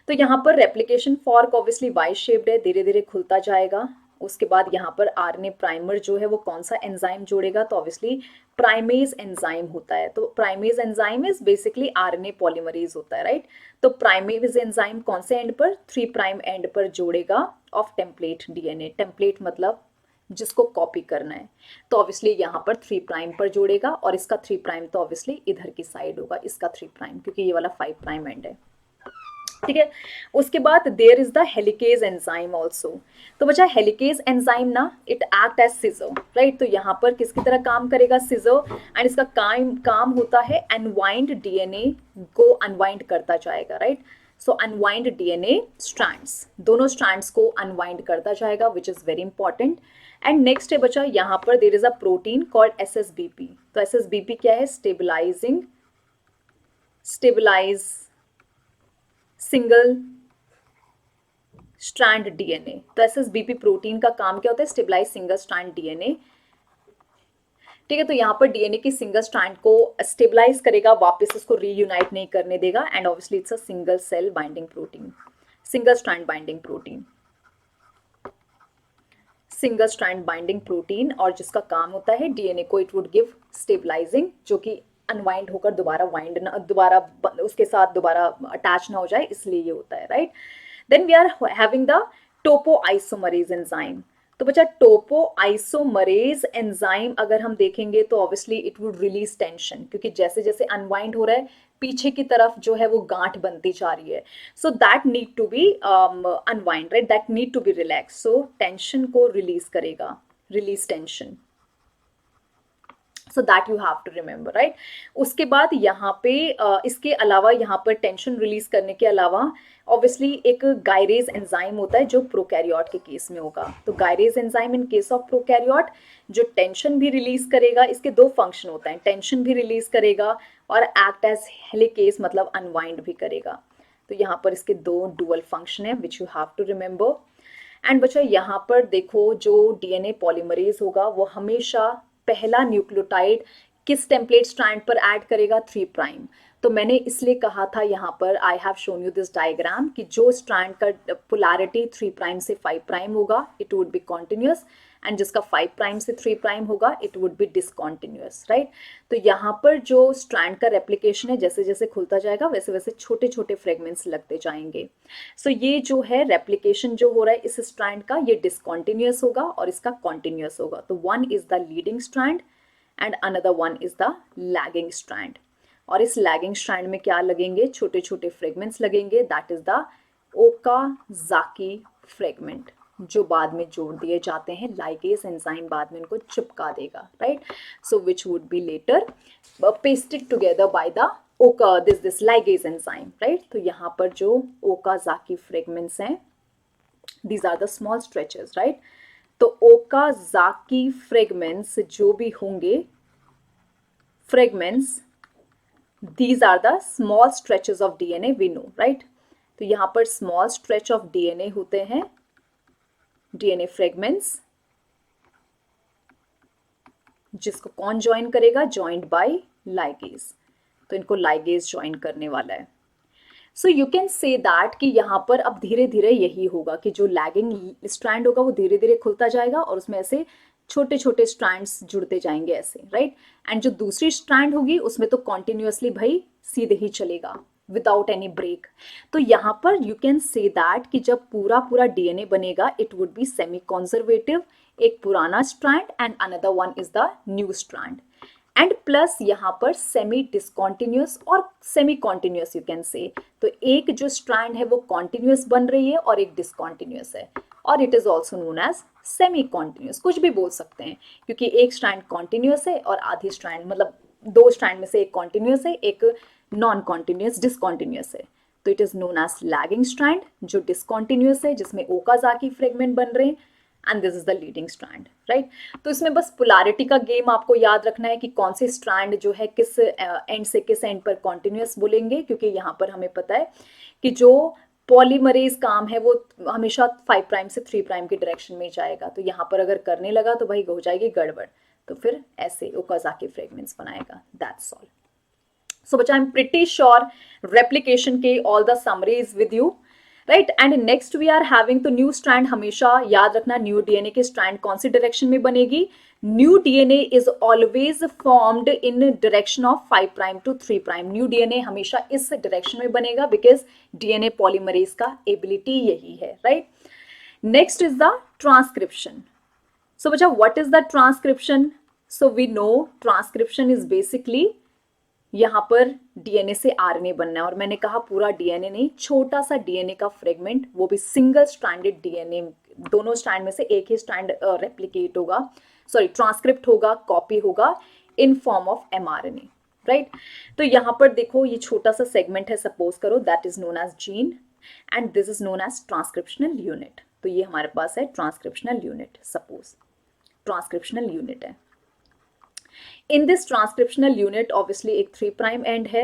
तो यहाँ पर replication fork obviously Y shaped है, धीरे धीरे खुलता जाएगा। उसके बाद यहाँ पर आरएनए प्राइमर जो है वो कौन सा एंजाइम जोड़ेगा? तो ऑब्वियसली प्राइमेज एंजाइम होता है। तो primase enzyme is basically RNA polymerase होता है, राइट। तो प्राइमेज एंजाइम कौन से एंड पर? 3 प्राइम एंड पर जोड़ेगा ऑफ टेम्पलेट डीएनए। टेम्पलेट मतलब जिसको कॉपी करना है, तो ऑब्वियसली यहाँ पर 3 प्राइम पर जोड़ेगा और इसका 3 प्राइम तो ऑब्वियसली इधर की साइड होगा, इसका 3 प्राइम, क्योंकि ये वाला 5 प्राइम एंड है, ठीक है। उसके बाद there is the helicase enzyme also. तो बच्चा हेलिकेज एंजाइम ना it act as scissor, right. तो यहाँ पर किसकी तरह काम करेगा? सीजर, एंड इसका काम होता है अनवाइंड डीएनए को अनवाइंड करता जाएगा, राइट। सो अनवाइंड डीएनए स्ट्रैंड्स, दोनों स्ट्रैंड्स को अनवाइंड करता जाएगा which is very important. And next है बच्चा यहाँ पर there is a protein called SSBP. तो एसएसबीपी क्या है? Stabilise single strand DNA. तो एसएसबीपी प्रोटीन का काम क्या होता है? स्टेबलाइज सिंगल स्ट्रैंड डीएनए, ठीक है। तो यहाँ पर डीएनए की सिंगल स्ट्रैंड को स्टेबलाइज करेगा, वापस उसको रीयूनाइट नहीं करने देगा, and obviously it's a single cell binding protein, single strand binding protein, single strand binding protein, और जिसका काम होता है डीएनए को इट वुड गिव स्टेबलाइजिंग, जो कि अनवाइंड होकर दोबारा उसके साथ दोबारा अटैच ना हो जाए, इसलिए ये होता है, राइट। Then we are having the topoisomerase enzyme. तो बच्चा टोपो आइसोमरेज एंजाइम अगर हम देखेंगे तो obviously it would release tension, क्योंकि जैसे जैसे अनवाइंड हो रहा है पीछे की तरफ जो है वो गांठ बनती जा रही है, so that need to be unwind, right, that need to be relax, so tension को रिलीज करेगा, release tension, so that you have to remember, right. उसके बाद यहाँ पे इसके अलावा यहाँ पर टेंशन रिलीज करने के अलावा ऑब्वियसली एक गायरेज एंजाइम होता है जो प्रोकैरियोट के केस में होगा। तो gyrase enzyme in case of prokaryote जो टेंशन भी रिलीज करेगा, इसके दो फंक्शन होता है, टेंशन भी रिलीज करेगा और एक्ट एज हेलिकेस मतलब अनवाइंड भी करेगा। तो यहाँ पर इसके दो डुअल फंक्शन है which you have to remember. And बच्चा यहाँ पर देखो जो डीएनए पॉलीमरेज होगा वो हमेशा पहला न्यूक्लियोटाइड किस टेम्पलेट स्ट्रैंड पर ऐड करेगा, 3 प्राइम। तो मैंने इसलिए कहा था यहाँ पर I have shown you this diagram कि जो स्ट्रैंड का पोलैरिटी 3 प्राइम से 5 प्राइम होगा it would be continuous, and जिसका 5 प्राइम से 3 प्राइम होगा it would be discontinuous, right. तो यहाँ पर जो स्ट्रैंड का रेप्लिकेशन है जैसे जैसे खुलता जाएगा वैसे वैसे छोटे छोटे फ्रेगमेंट्स लगते जाएंगे। सो ये जो है रेप्लिकेशन जो हो रहा है इस स्ट्रैंड का ये डिसकॉन्टिन्यूअस होगा और इसका कॉन्टिन्यूअस होगा। तो one is the leading strand and another one is the lagging strand. और इस लैगिंग स्ट्रैंड में क्या लगेंगे, छोटे छोटे फ्रेगमेंट्स लगेंगे, that is the Okazaki fragment जो बाद में जोड़ दिए जाते हैं, लाइगेज एंजाइम बाद में इनको चिपका देगा, right. So which would be later pasted together by the this ligase enzyme, right. तो यहाँ पर जो ओकाजाकी फ्रेगमेंट्स हैं these are the small stretches, right. तो ओकाजाकी फ्रेगमेंट्स जो भी होंगे, fragments these are the small stretches of DNA we know, right। तो यहाँ पर small stretch of DNA होते हैं, DNA fragments, जिसको कौन ज्वाइन करेगा, ज्वाइंड बाय लाइगेज। तो इनको लाइगेज ज्वाइन करने वाला है। So you can say that कि यहाँ पर अब धीरे धीरे यही होगा कि जो लैगिंग स्ट्रैंड होगा वो धीरे धीरे खुलता जाएगा और उसमें ऐसे छोटे छोटे स्ट्रैंड्स जुड़ते जाएंगे ऐसे, राइट। एंड जो दूसरी स्ट्रैंड होगी उसमें तो कॉन्टिन्यूअसली भाई सीधे ही चलेगा विदाउट एनी ब्रेक। तो यहाँ पर यू कैन से दैट कि जब पूरा पूरा डीएनए बनेगा it would B semi conservative, एक पुराना strand and another one is the new strand, and plus यहाँ पर सेमी डिसकॉन्टिन्यूअस और सेमी कॉन्टिन्यूअस यू कैन से। तो एक जो स्ट्रैंड है वो कॉन्टिन्यूअस बन रही है और एक डिसकॉन्टिन्यूअस है, और it is also known as semi continuous, कुछ भी बोल सकते हैं क्योंकि एक स्ट्रैंड कॉन्टिन्यूअस है और आधी स्ट्रैंड मतलब दो स्ट्रैंड में से एक कॉन्टिन्यूअस है, एक नॉन कॉन्टिन्यूअस डिसकॉन्टिन्यूअस है। तो it is known as lagging strand जो डिसकॉन्टिन्यूअस है जिसमें ओकाजाकी फ्रेगमेंट बन रहे हैं, and this is the leading strand, right. तो इसमें बस पोलैरिटी का गेम आपको याद रखना है कि कौन से स्ट्रैंड जो है किस एंड से किस एंड पर कॉन्टिन्यूअस बोलेंगे, क्योंकि यहाँ पर हमें पता है कि जो पॉलीमरेज काम है वो हमेशा 5 प्राइम से 3 प्राइम की डायरेक्शन में जाएगा। तो यहाँ पर अगर करने लगा तो भाई हो जाएगी गड़बड़, तो फिर ऐसे ओकाजाकी फ्रेगमेंट्स बनाएगा, दैट्स ऑल। सो बच्चा I am pretty sure replication के all the summaries with you, right. And next we are having तो न्यू स्ट्रैंड, हमेशा याद रखना न्यू डीएनए के स्ट्रैंड कौन सी डायरेक्शन में बनेगी, new DNA is always formed in direction of 5 prime to 3 prime. New DNA हमेशा इस डायरेक्शन में बनेगा बिकॉज डीएनए पॉलीमरेज का एबिलिटी यही है, राइट। Next is the transcription. So बच्चा what is the transcription, so we know transcription is basically यहाँ पर डीएनए से आरएनए बनना है, और मैंने कहा पूरा डीएनए नहीं, छोटा सा डीएनए का फ्रेगमेंट, वो भी सिंगल स्ट्रैंडेड डीएनए, दोनों स्ट्रैंड में से एक ही स्ट्रैंड रेप्लिकेट होगा, सॉरी ट्रांसक्रिप्ट होगा, कॉपी होगा in form of mRNA, right. तो यहाँ पर देखो ये छोटा सा सेगमेंट है, सपोज करो that is known as gene and this is known as transcriptional unit. तो ये हमारे पास है transcriptional unit, suppose transcriptional unit है। In this transcriptional unit obviously एक 3 प्राइम एंड है,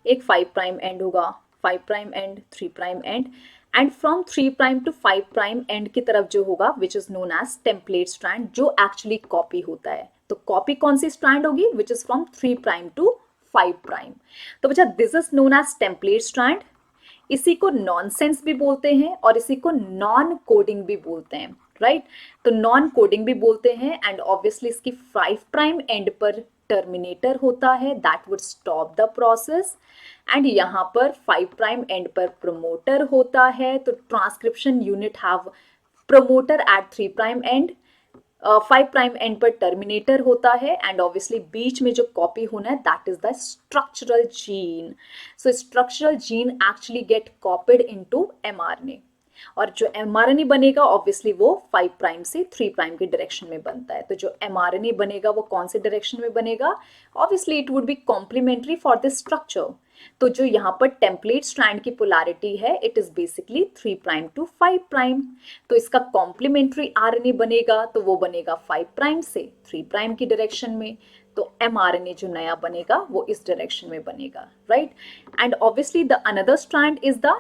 एक 5 प्राइम एंड होगा, 5 prime end 3 prime end, and from 3 prime to 5 prime end की तरफ जो होगा which is known as template strand जो एक्चुअली कॉपी होता है। तो कॉपी कौन सी स्ट्रैंड होगी, which is from 3 prime to 5 prime. तो बच्चा this is known as template strand, इसी को नॉनसेंस भी बोलते हैं और इसी को नॉन कोडिंग भी बोलते हैं, राइट। तो नॉन कोडिंग भी बोलते हैं, एंड ऑब्वियसली इसकी 5 प्राइम एंड पर टर्मिनेटर होता है, that would stop the process, and यहाँ पर 5 प्राइम एंड पर प्रमोटर होता है, तो transcription unit have promoter at 3 prime end, 5 prime end पर टर्मिनेटर होता है, एंड ऑब्वियसली बीच में जो कॉपी होना है that is the structural gene. So structural gene actually get copied into mRNA, और जो एमआरएनए बनेगा ऑब्वियसली वो 5 प्राइम से 3 प्राइम के डायरेक्शन में बनता है. तो जो एमआरएनए बनेगा वो कौन से डायरेक्शन में बनेगा? Obviously it would be complementary for this structure. तो जो यहाँ पर टेम्पलेट स्ट्रैंड की पोलैरिटी है it is basically 3 prime to 5 prime. तो इसका कॉम्प्लीमेंट्री आरएनए बनेगा तो वो बनेगा 5 प्राइम से 3 प्राइम की डायरेक्शन में. तो एमआरएनए जो नया बनेगा वो इस डायरेक्शन में बनेगा, right. And obviously the another strand is the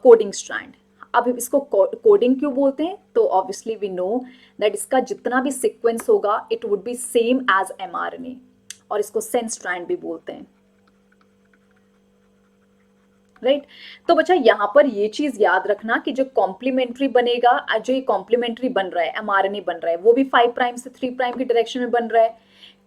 coding strand. अब इसको कोडिंग क्यों बोलते हैं? तो ऑब्वियसली वी नो दैट इसका जितना भी सीक्वेंस होगा it would be same as mRNA, और इसको सेंस स्ट्रैंड भी बोलते हैं, राइट. तो बच्चा यहाँ पर ये चीज याद रखना कि जो कॉम्प्लीमेंट्री बनेगा, जो ये कॉम्प्लीमेंट्री बन रहा है एमआरएनए बन रहा है वो भी 5 प्राइम से 3 प्राइम की डायरेक्शन में बन रहा है,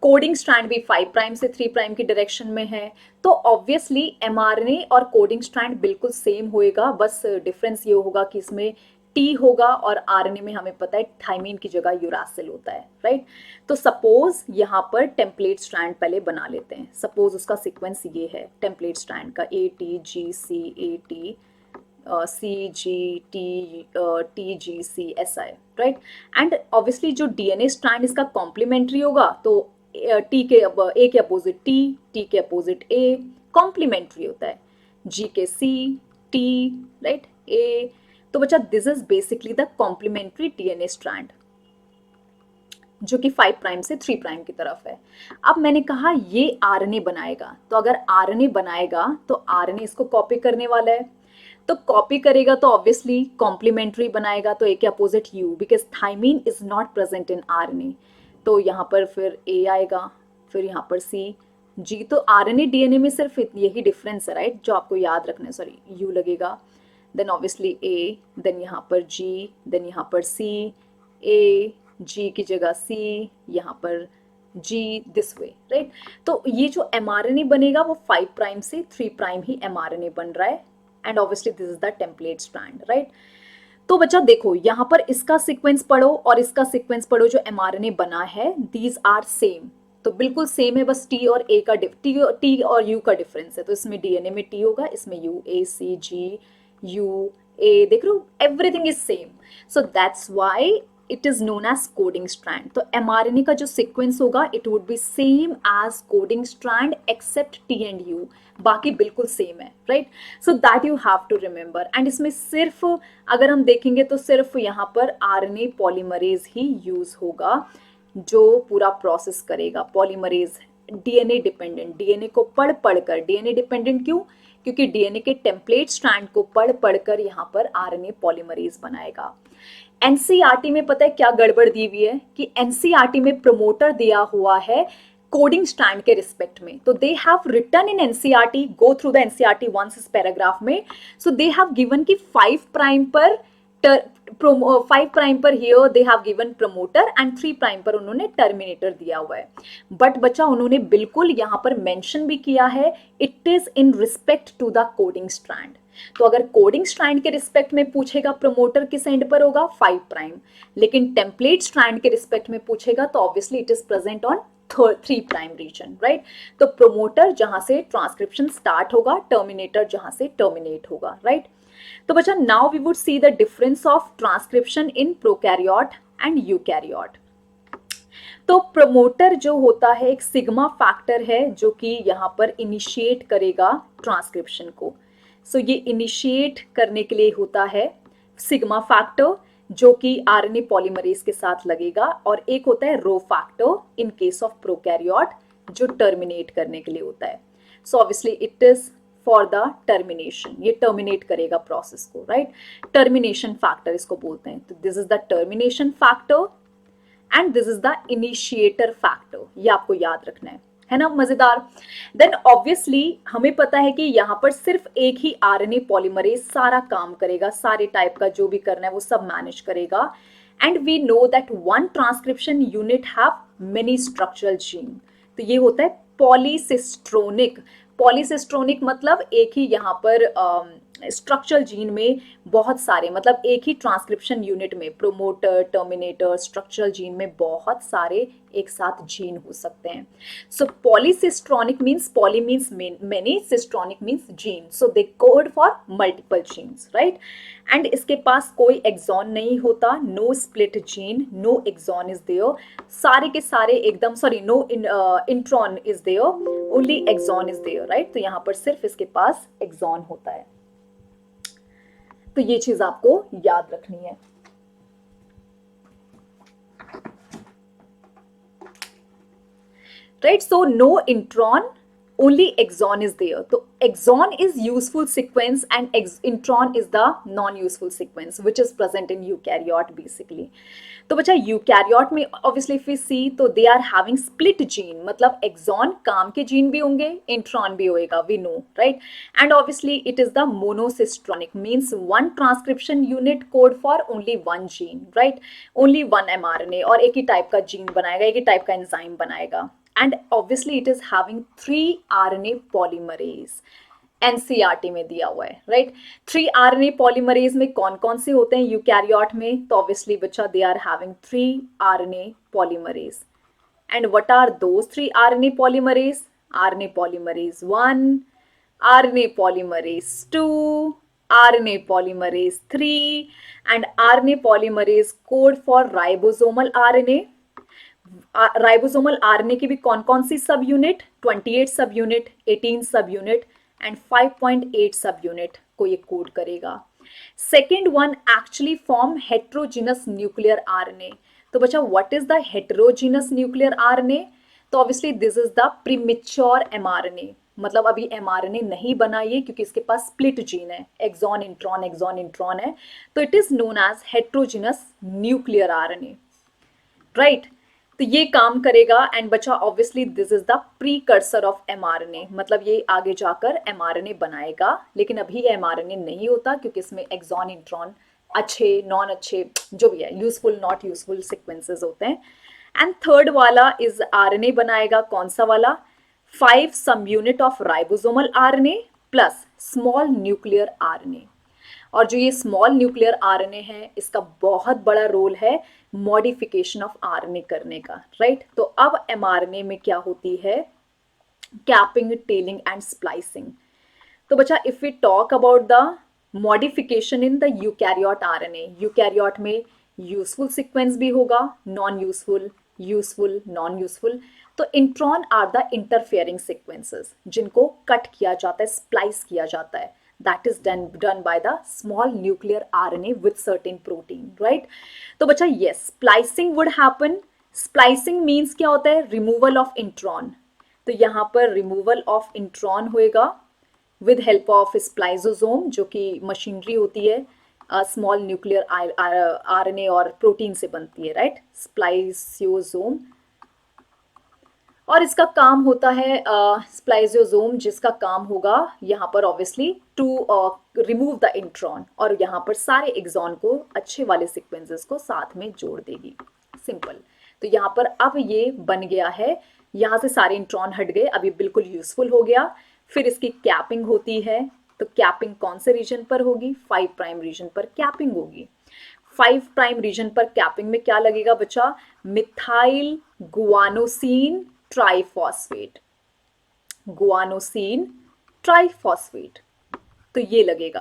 कोडिंग स्ट्रैंड भी 5 प्राइम से 3 प्राइम की डायरेक्शन में है. तो ऑब्वियसली एमआरएनए और कोडिंग स्ट्रैंड बिल्कुल सेम होएगा, बस डिफरेंस ये होगा कि इसमें टी होगा और आरएनए में हमें पता है थाइमीन की जगह यूरासिल होता है, राइट. तो सपोज यहाँ पर टेम्पलेट स्ट्रैंड पहले बना लेते हैं. सपोज उसका सीक्वेंस ये है टेम्पलेट स्ट्रैंड का, A T G C, A T C G T, T G C S I, right. And obviously जो डीएनए स्ट्रैंड इसका कॉम्प्लीमेंट्री होगा तो टी के ए के अपोजिट टी, टी के अपोजिट ए, कॉम्प्लीमेंट्री होता है. जी के सी, टी, राइट, ए. तो बच्चा this is basically the complementary DNA strand जो कि 5 प्राइम से 3 प्राइम की तरफ है. अब मैंने कहा ये आरएनए बनाएगा, तो अगर आरएनए बनाएगा तो आरएनए इसको कॉपी करने वाला है. तो कॉपी करेगा तो ऑब्वियसली कॉम्प्लीमेंट्री बनाएगा, तो ए के opposite U, because thymine is not present in RNA. तो यहाँ पर फिर ए आएगा, फिर यहाँ पर सी, जी. तो आरएनए डीएनए में सिर्फ यही डिफरेंस है, राइट, जो आपको याद रखना है. सॉरी, यू लगेगा, देन ऑब्वियसली ए, देन यहाँ पर जी, देन यहाँ पर सी, ए, जी की जगह सी, यहाँ पर जी, दिस वे, राइट. तो ये जो एमआरएनए बनेगा वो 5 प्राइम से 3 प्राइम ही एमआरएनए बन रहा है, and obviously this is the template strand, right. तो बच्चा देखो यहाँ पर इसका सीक्वेंस पढ़ो और इसका सीक्वेंस पढ़ो जो एमआरएनए बना है, दीज आर सेम. तो बिल्कुल सेम है, बस टी और ए का टी और यू का डिफरेंस है. तो इसमें डीएनए में टी होगा, इसमें you, A C ji U A, देख लो everything is same. So that's why it is known as coding strand. तो एमआरएनए का जो सीक्वेंस होगा it would be same as coding strand except T and U, बाकी बिल्कुल same है, right. So that you have to remember. And इसमें सिर्फ अगर हम देखेंगे तो सिर्फ यहाँ पर आरएनए पॉलीमरेज ही यूज होगा जो पूरा प्रोसेस करेगा. पॉलीमरेज डीएनए डिपेंडेंट, डीएनए को पढ़ कर, डीएनए डिपेंडेंट क्यों? क्योंकि डीएनए के टेम्पलेट स्ट्रैंड को पढ़ कर यहाँ पर आरएनए पॉलीमरेज बनाएगा. एनसीईआरटी में पता है क्या गड़बड़ दी हुई है कि एनसीईआरटी में प्रमोटर दिया हुआ है कोडिंग स्ट्रैंड के रिस्पेक्ट में. तो they have written in NCERT, go through the NCERT once इस पैराग्राफ में. सो दे हैव गिवन कि 5 प्राइम पर 5 प्राइम पर here they have given promoter and 3 prime पर उन्होंने टर्मिनेटर दिया हुआ है. बट बच्चा उन्होंने बिल्कुल यहाँ पर मेंशन भी किया है it is in respect to the coding strand. तो अगर कोडिंग स्ट्रैंड के रिस्पेक्ट में पूछेगा प्रमोटर किस एंड पर होगा 5 प्राइम, लेकिन टेम्पलेट स्ट्रैंड के रिस्पेक्ट में पूछेगा तो obviously it is present on 3 prime region, right. तो प्रमोटर जहां से ट्रांसक्रिप्शन स्टार्ट होगा, टर्मिनेटर जहां से टर्मिनेट होगा, राइट. तो बच्चा now we would see the difference of transcription in prokaryote and eukaryote. तो प्रमोटर जो होता है एक सिग्मा फैक्टर है जो कि यहाँ पर इनिशिएट करेगा ट्रांसक्रिप्शन को. सो ये इनिशिएट करने के लिए होता है सिग्मा फैक्टर जो कि आरएनए पॉलीमरेज के साथ लगेगा, और एक होता है rho factor in case of prokaryote जो टर्मिनेट करने के लिए होता है. So obviously it is for the termination, ये टर्मिनेट करेगा प्रोसेस को, राइट. टर्मिनेशन फैक्टर इसको बोलते हैं. तो this is the termination factor and this is the initiator factor. ये आपको याद रखना है ना, मजेदार. देन ऑब्वियसली हमें पता है कि यहाँ पर सिर्फ एक ही आरएनए पॉलीमरेज सारा काम करेगा, सारे टाइप का जो भी करना है वो सब मैनेज करेगा. And we know that one transcription unit have many structural gene. तो ये होता है पॉलीसिस्ट्रोनिक। पॉलीसिस्ट्रोनिक मतलब एक ही यहाँ पर स्ट्रक्चरल जीन में बहुत सारे, मतलब एक ही ट्रांसक्रिप्शन यूनिट में प्रोमोटर, टर्मिनेटर, स्ट्रक्चरल जीन में बहुत सारे एक साथ जीन हो सकते हैं। So polycistronic means, poly means many, cistronic means gene, so they code for multiple genes, right. And इसके पास कोई एक्सॉन नहीं होता, no split gene, no exon is there, सारे के सारे एकदम, sorry, no intron is there, only exon is there, right. तो यहाँ पर सिर्फ इसके पास एक्सॉन होता है। तो ये चीज आपको याद रखनी है। Right, so no intron, only exon is there. So exon is useful sequence and intron is the non-useful sequence which is present in eukaryote basically. तो बच्चा यूकैरियोट में ऑब्वियसली if we see तो they are having split gene, मतलब exon काम के gene भी होंगे, intron भी होएगा, we know, right? And obviously it is the monocistronic, means one transcription unit code for only one gene, right? Only one mRNA, और एक ही टाइप का जीन बनाएगा, एक ही टाइप का एंजाइम बनाएगा। And obviously it is having 3 RNA polymerase, NCERT में दिया हुआ है, राइट। 3 RNA polymerase में कौन कौन से होते हैं यूकैरियोट में? तो ऑब्वियसली बच्चा they are having 3 RNA polymerase. And what are those 3 RNA polymerase? RNA polymerase 1, RNA polymerase 2, RNA polymerase 3, and RNA polymerase code for ribosomal RNA. Ribosomal RNA की भी कौन कौन सी सब यूनिट? 28 सब यूनिट, 18 सब यूनिट एंड 5.8 सब unit को ये कोड करेगा। Second one actually form heterogeneous nuclear RNA. तो बच्चा what is the heterogeneous nuclear RNA? तो obviously this is the premature mRNA, मतलब अभी एमआरएनए नहीं बना ये, क्योंकि इसके पास स्प्लिट जीन है, एक्सॉन इंट्रॉन है, तो it is known as heterogeneous nuclear RNA, right. तो ये काम करेगा एंड बच्चा obviously this is the precursor of mRNA, मतलब ये आगे जाकर एमआरएनए बनाएगा, लेकिन अभी एमआरएनए नहीं होता क्योंकि इसमें एक्सॉन इंट्रॉन अच्छे, नॉन अच्छे, जो भी है, यूजफुल नॉट यूजफुल सीक्वेंसेस होते हैं। एंड थर्ड वाला इज आरएनए बनाएगा, कौन सा वाला? 5 सब unit of ribosomal RNA plus small nuclear RNA. और जो ये स्मॉल न्यूक्लियर आरएनए है, इसका बहुत बड़ा रोल है मॉडिफिकेशन ऑफ आरएनए करने का, राइट। तो अब एमआरएनए में क्या होती है? Capping, tailing and splicing. तो बच्चा if we talk about the modification in the eukaryote RNA, eukaryote में यूजफुल सीक्वेंस भी होगा, non useful, useful, non useful. तो intron are the interfering sequences जिनको कट किया जाता है, स्प्लाइस किया जाता है, that is done by the small nuclear RNA with certain protein, right? तो बच्चा yes, splicing would happen. Splicing means क्या होता है? removal of intron. तो यहाँ पर removal of intron होएगा with help of spliceosome, जो कि मशीनरी होती है, स्मॉल न्यूक्लियर RNA और प्रोटीन से बनती है, राइट, स्प्लाइसियोसोम। और इसका काम होता है स्प्लाइसियोसोम, जिसका काम होगा यहाँ पर obviously to remove the intron, और यहाँ पर सारे एक्सॉन को, अच्छे वाले सीक्वेंसेस को साथ में जोड़ देगी, सिंपल। तो यहाँ पर अब ये बन गया है, यहाँ से सारे इंट्रॉन हट गए, अभी बिल्कुल यूजफुल हो गया। फिर इसकी कैपिंग होती है, तो कैपिंग कौन से रीजन पर होगी? 5 प्राइम रीजन पर कैपिंग होगी। 5 प्राइम रीजन पर कैपिंग में क्या लगेगा बच्चा? Methyl guanosine triphosphate, guanosine triphosphate, तो ये लगेगा,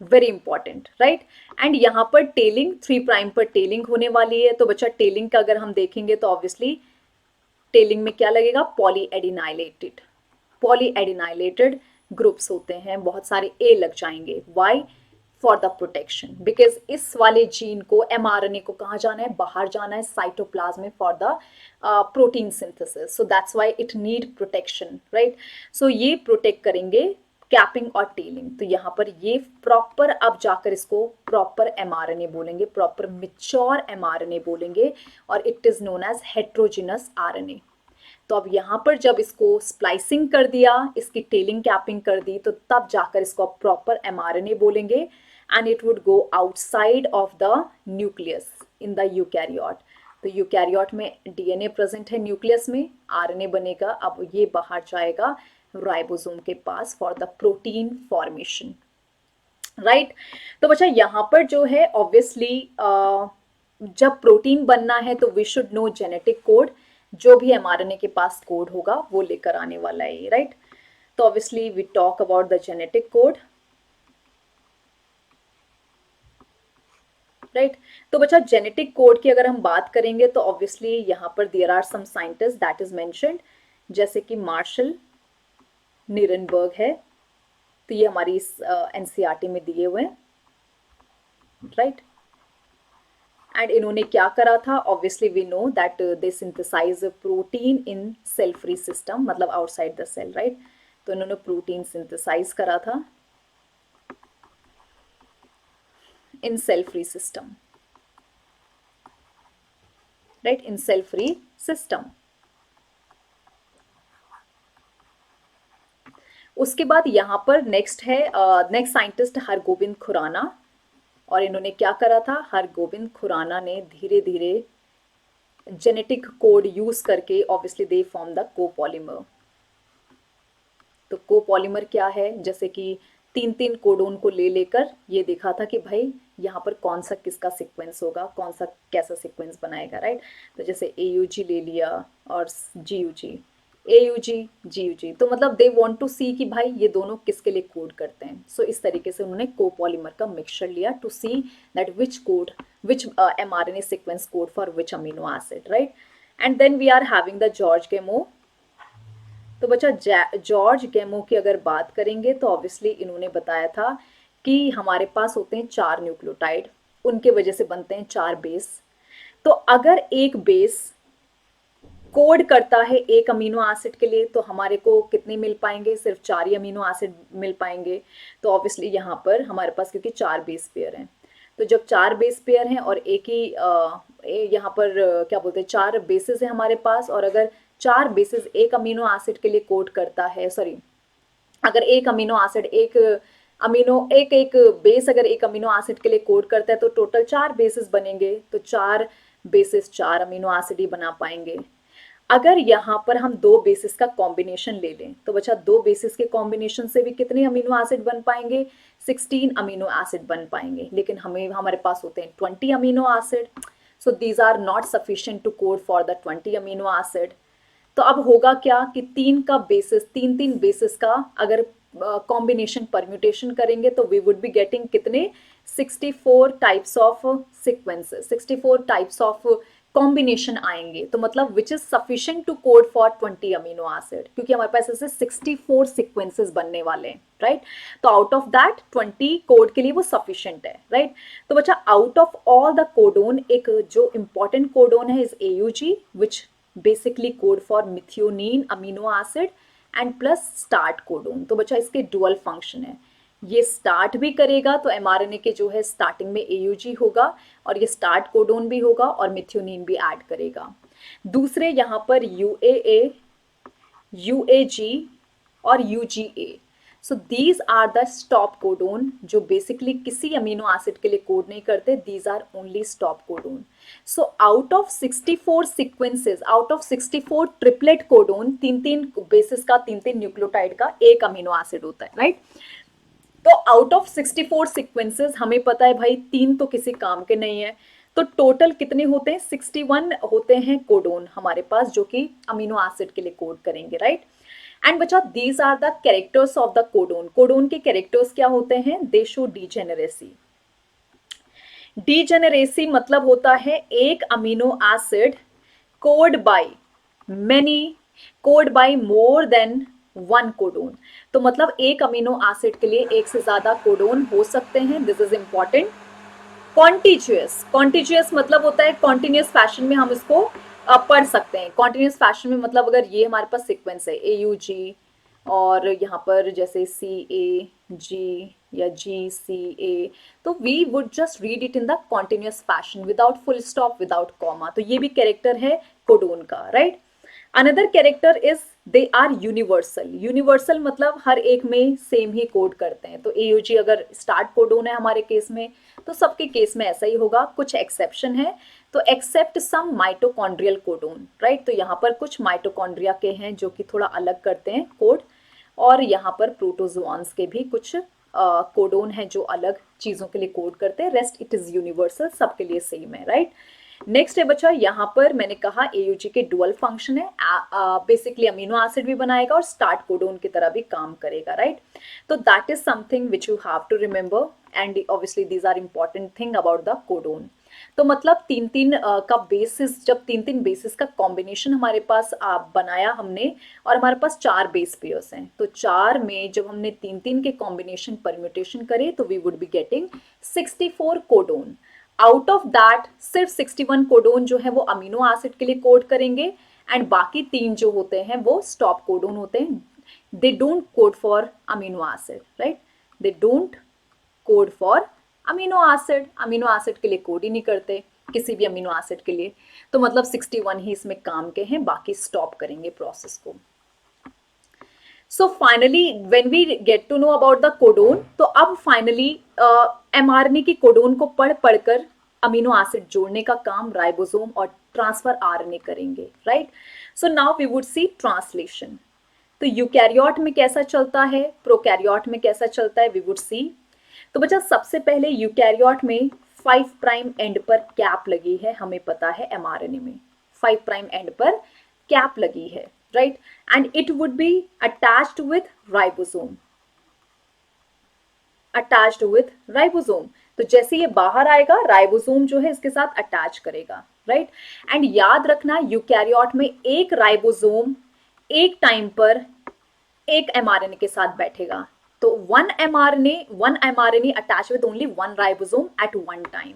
वेरी इंपॉर्टेंट, राइट। एंड यहां पर टेलिंग, 3 प्राइम पर टेलिंग होने वाली है। तो बच्चा टेलिंग का अगर हम देखेंगे तो ऑब्वियसली टेलिंग में क्या लगेगा? पॉलीएडिनाइलेटेड, पॉलीएडिनाइलेटेड ग्रुप्स होते हैं, बहुत सारे ए लग जाएंगे। Why? For the protection, because इस वाले जीन को, एमआरएनए को कहाँ जाना है? बाहर जाना है, साइटोप्लाज्म में, for the protein synthesis. So that's why it need protection, right. So ये प्रोटेक्ट करेंगे कैपिंग और टेलिंग। तो यहाँ पर ये प्रॉपर, अब जाकर इसको प्रॉपर एमआरएनए बोलेंगे, प्रॉपर मैच्योर एमआरएनए बोलेंगे, और it is known as heterogeneous RNA. तो अब यहाँ पर जब इसको स्प्लाइसिंग कर दिया, इसकी टेलिंग कैपिंग कर दी, तो तब जाकर इसको प्रॉपर एमआरएनए बोलेंगे, and it would go outside of the nucleus in the eukaryote. तो यूकैरियोट में डीएनए प्रेजेंट है न्यूक्लियस में, आरएनए बनेगा, अब ये बाहर जाएगा राइबोसोम के पास for the protein formation, right. तो बच्चा यहाँ पर जो है ऑब्वियसली जब प्रोटीन बनना है तो we should know genetic code, जो भी एमआरएनए के पास कोड होगा वो लेकर आने वाला है, राइट। तो obviously we talk about the genetic code, right. तो बच्चा जेनेटिक कोड की अगर हम बात करेंगे तो ऑब्वियसली यहाँ पर there are some scientist that is mentioned, जैसे कि मार्शल नीरनबर्ग है, तो ये हमारी इस एनसीईआरटी में दिए हुए हैं, राइट। एंड इन्होंने क्या करा था, obviously we know that they synthesize protein in cell free system, मतलब आउटसाइड द सेल, राइट। तो इन्होंने प्रोटीन सिंथेसाइज करा था in cell free system, right, in cell free system. उसके बाद यहाँ पर नेक्स्ट है नेक्स्ट साइंटिस्ट हरगोविंद खुराना, और इन्होंने क्या करा था, हरगोविंद खुराना ने धीरे धीरे जेनेटिक कोड यूज करके obviously they form the copolymer. तो कोपॉलीमर क्या है, जैसे कि तीन तीन कोडोन को ले लेकर ये देखा था कि भाई यहाँ पर कौन सा किसका सीक्वेंस होगा, कौन सा कैसा सीक्वेंस बनाएगा, राइट। तो जैसे AUG ले लिया और GUG, AUG GUG, तो मतलब दे वांट टू सी कि भाई ये दोनों किसके लिए कोड करते हैं। सो इस तरीके से उन्होंने कोपॉलीमर का मिक्सचर लिया to see that which code, which mRNA sequence code for which amino acid, right. And then we are having the George Gamow. तो बच्चा जॉर्ज गेमो की अगर बात करेंगे तो ऑब्वियसली इन्होंने बताया था कि हमारे पास होते हैं 4 न्यूक्लियोटाइड, उनके वजह से बनते हैं 4 बेस। तो अगर एक बेस कोड करता है एक अमीनो एसिड के लिए तो हमारे को कितने मिल पाएंगे, सिर्फ 4 ही अमीनो एसिड मिल पाएंगे। तो ऑब्वियसली यहाँ पर हमारे पास क्योंकि 4 बेस पेयर हैं, तो जब 4 बेस पेयर हैं और एक ही यहाँ पर क्या बोलते हैं 4 बेसिस है हमारे पास, और अगर 4 बेसिस एक अमीनो एसिड के लिए कोड करता है, सॉरी, अगर एक अमीनो एसिड एक बेस अगर एक अमीनो एसिड के लिए कोड करता है तो टोटल 4 बेसिस बनेंगे, तो 4 बेसिस 4 अमीनो एसिड ही बना पाएंगे। अगर यहाँ पर हम 2 बेसिस का कॉम्बिनेशन ले लें तो बच्चा 2 बेसिस के कॉम्बिनेशन से भी कितने अमीनो एसिड बन पाएंगे, 16 अमीनो एसिड बन पाएंगे। लेकिन हमारे पास होते हैं 20 amino acid, so these are not sufficient to code for the 20 amino acid. तो अब होगा क्या कि तीन तीन बेसिस का अगर कॉम्बिनेशन परम्यूटेशन करेंगे तो वी वुड बी गेटिंग कितने, 64 types of sequences, 64 types of combination आएंगे। तो मतलब which is sufficient to code for 20 amino acid, क्योंकि हमारे पास ऐसे 64 सीक्वेंसेस बनने वाले हैं, राइट। तो आउट ऑफ दैट 20 कोड के लिए वो सफिशिएंट है, राइट। तो बच्चा out of all the codon एक जो इंपॉर्टेंट कोडोन है is AUG, which basically code for methionine amino acid and plus start codon. तो बच्चा इसके डुअल फंक्शन है, ये स्टार्ट भी करेगा तो mRNA के जो है स्टार्टिंग में AUG होगा और ये स्टार्ट कोडोन भी होगा और मिथियोनिन भी ऐड करेगा। दूसरे यहाँ पर UAA, UAG और UGA, so these are the stop codon, जो बेसिकली किसी अमीनो एसिड के लिए कोड नहीं करते, these are only stop codon. So out of 64 sequences, out of 64 triplet codon, 3-3 bases का 3-3 न्यूक्लियोटाइड का एक अमीनो एसिड होता है, राइट। तो आउट ऑफ 64 सीक्वेंसेस हमें पता है भाई 3 तो किसी काम के नहीं है, तो टोटल कितने होते हैं, 61 होते हैं कोडोन हमारे पास जो कि अमीनो एसिड के लिए कोड करेंगे, राइट। एंड बच्चा these are the characters of the codon. Codon के कैरेक्टर्स क्या होते हैं, दे शो डीजेनरेसी। डीजेनरेसी मतलब होता है एक amino acid code by more than 1 codon. तो मतलब एक अमीनो एसिड के लिए एक से ज्यादा कोडोन हो सकते हैं, दिस इज इंपॉर्टेंट। कॉन्टिन्यूअस मतलब होता है कॉन्टिन्यूअस फैशन में हम इसको पढ़ सकते हैं। कॉन्टिन्यूअस फैशन में मतलब अगर ये हमारे पास सीक्वेंस है AUG और यहाँ पर जैसे CAG या GCA, तो we would just read it in the continuous fashion without full stop, without comma. तो ये भी कैरेक्टर है कोडोन का, right. Another character is they are universal. Universal मतलब हर एक में सेम ही कोड करते हैं। तो AUG अगर स्टार्ट कोडोन है हमारे केस में, तो सबके केस में ऐसा ही होगा। कुछ एक्सेप्शन है, तो except some mitochondrial codon, right. तो यहाँ पर कुछ माइटोकॉन्ड्रिया के हैं जो कि थोड़ा अलग करते हैं कोड, और यहाँ पर प्रोटोजोआन्स के भी कुछ कोडोन है जो अलग चीज़ों के लिए कोड करते हैं। रेस्ट इट इज़ यूनिवर्सल, सबके लिए सेम है, राइट। नेक्स्ट है बच्चा, यहाँ पर मैंने कहा AUG के डुअल फंक्शन है, बेसिकली अमीनो एसिड भी बनाएगा और स्टार्ट कोडोन की तरह भी काम करेगा, राइट। तो that is something which you have to remember, and obviously these are important thing about the codon. तो मतलब तीन तीन का बेसिस, जब तीन तीन बेसिस का कॉम्बिनेशन हमारे पास बनाया हमने, और हमारे पास 4 बेस पेयर्स हैं, तो 4 में जब हमने तीन तीन के कॉम्बिनेशन परम्यूटेशन करे तो we would be getting 64 codon. Out of that सिर्फ 61 कोडोन जो है वो अमीनो एसिड के लिए कोड करेंगे, एंड बाकी 3 जो होते हैं वो स्टॉप कोडोन होते हैं। They don't code for amino acid, right, they don't code for amino acid. Amino acid के लिए कोड ही नहीं करते किसी भी अमीनो एसिड के लिए। तो मतलब 61 ही इसमें काम के हैं, बाकी स्टॉप करेंगे प्रोसेस को। So finally when we get to know about the codon, तो अब फाइनली mRNA की कोडोन को पढ़ पढ़कर अमीनो एसिड जोड़ने का काम राइबोसोम और ट्रांसफर RNA करेंगे, right. So now we would see translation. तो यूकैरियोट में कैसा चलता है, प्रोकैरियोट में कैसा चलता है, वी वुड सी। तो बच्चा सबसे पहले यूकैरियोट में 5 प्राइम एंड पर कैप लगी है, हमें पता है mRNA में 5 प्राइम एंड पर कैप लगी है, right, and it would be attached with ribosome, attached with ribosome। तो जैसे ये बाहर आएगा राइबोसोम जो है इसके साथ अटैच करेगा, राइट। एंड याद रखना यूकैरियोट में एक राइबोसोम एक टाइम पर एक mRNA के साथ बैठेगा। तो one mRNA attach with only one ribosome at one time.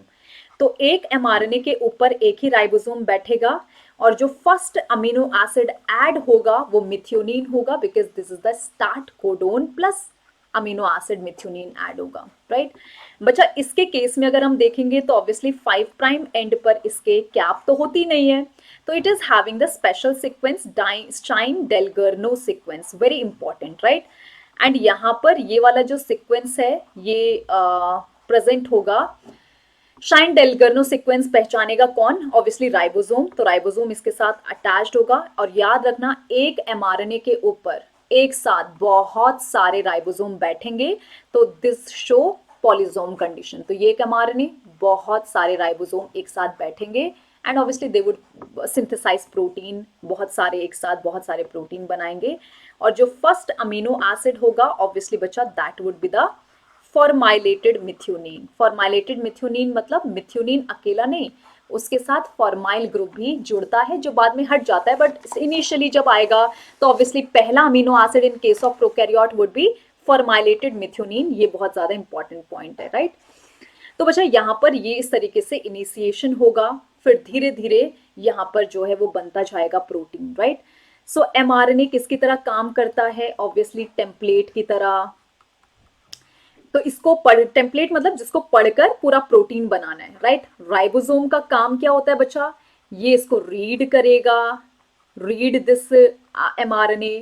तो एक mRNA के ऊपर एक ही राइबोसोम बैठेगा, और जो फर्स्ट अमीनो एसिड ऐड होगा वो मिथ्योनिन होगा, because this is the start codon plus amino acid methionine add होगा, राइट। बच्चा इसके केस में अगर हम देखेंगे तो ऑब्वियसली 5 प्राइम एंड पर इसके कैप तो होती नहीं है, तो it is having the special sequence Shine Dalgarno sequence, very important, right. And यहाँ पर ये वाला जो सीक्वेंस है ये प्रेजेंट होगा। शाइन डेलगर्नो सीक्वेंस पहचानेगा कौन, ऑब्वियसली राइबोसोम। तो राइबोसोम इसके साथ अटैच्ड होगा, और याद रखना एक mRNA के ऊपर एक साथ बहुत सारे राइबोसोम बैठेंगे, तो दिस शो पॉलीसोम कंडीशन। तो ये एक mRNA, बहुत सारे राइबोसोम एक साथ बैठेंगे, and obviously they would synthesize protein, बहुत सारे एक साथ बहुत सारे प्रोटीन बनाएंगे। और जो फर्स्ट अमीनो एसिड होगा ऑब्वियसली बच्चा that would be the formylated methionine. Formylated methionine मतलब मिथ्योनिन अकेला नहीं, उसके साथ फॉर्माइल ग्रुप भी जुड़ता है जो बाद में हट जाता है, बट इनिशियली जब आएगा तो ऑब्वियसली पहला amino acid in case of prokaryote would be formylated methionine. ये बहुत ज्यादा इंपॉर्टेंट पॉइंट है, राइट। तो बच्चा यहाँ पर ये इस तरीके से इनिशिएशन होगा, फिर धीरे धीरे यहाँ पर जो है वो बनता जाएगा प्रोटीन, राइट। सो mRNA किसकी तरह काम करता है, ऑब्वियसली टेम्पलेट की तरह। तो इसको पढ़, टेम्पलेट मतलब जिसको पढ़कर पूरा प्रोटीन बनाना है, राइट। राइबोसोम का काम क्या होता है बच्चा, ये इसको रीड करेगा, रीड दिस mRNA,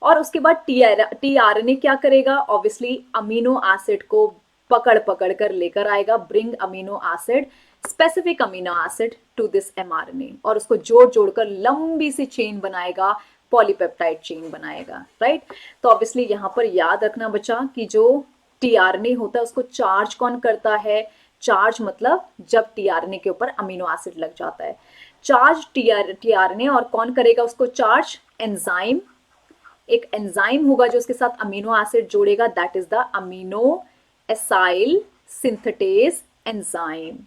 और उसके बाद tRNA क्या करेगा, ऑब्वियसली अमीनो एसिड को पकड़ पकड़ कर लेकर आएगा, bring amino acid, specific amino acid to this mRNA, और उसको जोड़ जोड़कर लंबी सी चेन बनाएगा, पॉलीपेप्टाइड चेन बनाएगा, राइट। तो ऑब्वियसली यहाँ पर याद रखना बच्चा कि जो tRNA होता है उसको चार्ज कौन करता है, चार्ज मतलब जब tRNA के ऊपर अमीनो एसिड लग जाता है, चार्ज tRNA, और कौन करेगा उसको चार्ज, एंजाइम। एक एंजाइम होगा जो उसके साथ अमीनो एसिड जोड़ेगा, that is the amino acyl synthetase enzyme,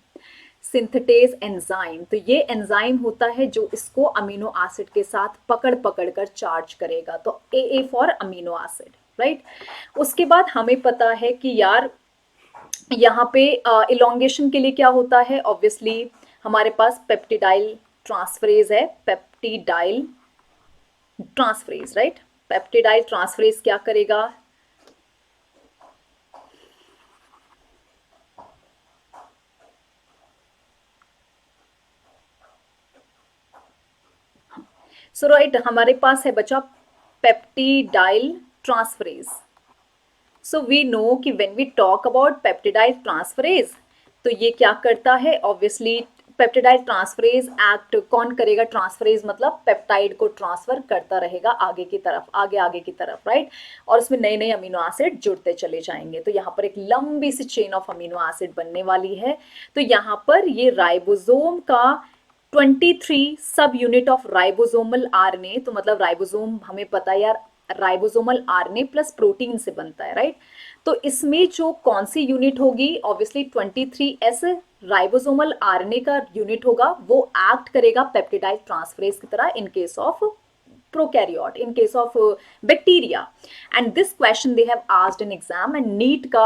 synthetase enzyme. तो ये एंजाइम होता है जो इसको अमीनो एसिड के साथ पकड़ पकड़ कर चार्ज करेगा, तो AA for amino acid, right. उसके बाद हमें पता है कि यार यहाँ पे इलोंगेशन के लिए क्या होता है, ऑब्वियसली हमारे पास पेप्टिडाइल ट्रांसफरेज है, peptidyl transferase, right. Peptidyl transferase क्या करेगा, सो राइट हमारे पास है बच्चा peptidyl transferase. So we know कि when we talk about peptidyl transferase, तो ये क्या करता है, ऑब्वियसली पेप्टिडाइल ट्रांसफरेज एक्ट कौन करेगा, ट्रांसफरेज मतलब पेप्टाइड को ट्रांसफर करता रहेगा आगे की तरफ, आगे आगे की तरफ, राइट, और उसमें नए नए अमीनो एसिड जुड़ते चले जाएंगे। तो यहाँ पर एक लंबी सी चेन ऑफ अमीनो एसिड बनने वाली है। तो यहाँ पर ये राइबोसोम का 23 सब यूनिट ऑफ राइबोसोमल आरएनए, तो मतलब राइबोसोम हमें पता है यार राइबोसोमल आरएनए प्लस प्रोटीन से बनता है, राइट। तो इसमें जो कौन सी यूनिट होगी, ऑब्वियसली 23S राइबोसोमल आरएनए का यूनिट होगा, वो एक्ट करेगा पेप्टिडाइल ट्रांसफरेज की तरह इन case of prokaryote, in case of bacteria. And this question they have asked in exam and NEET का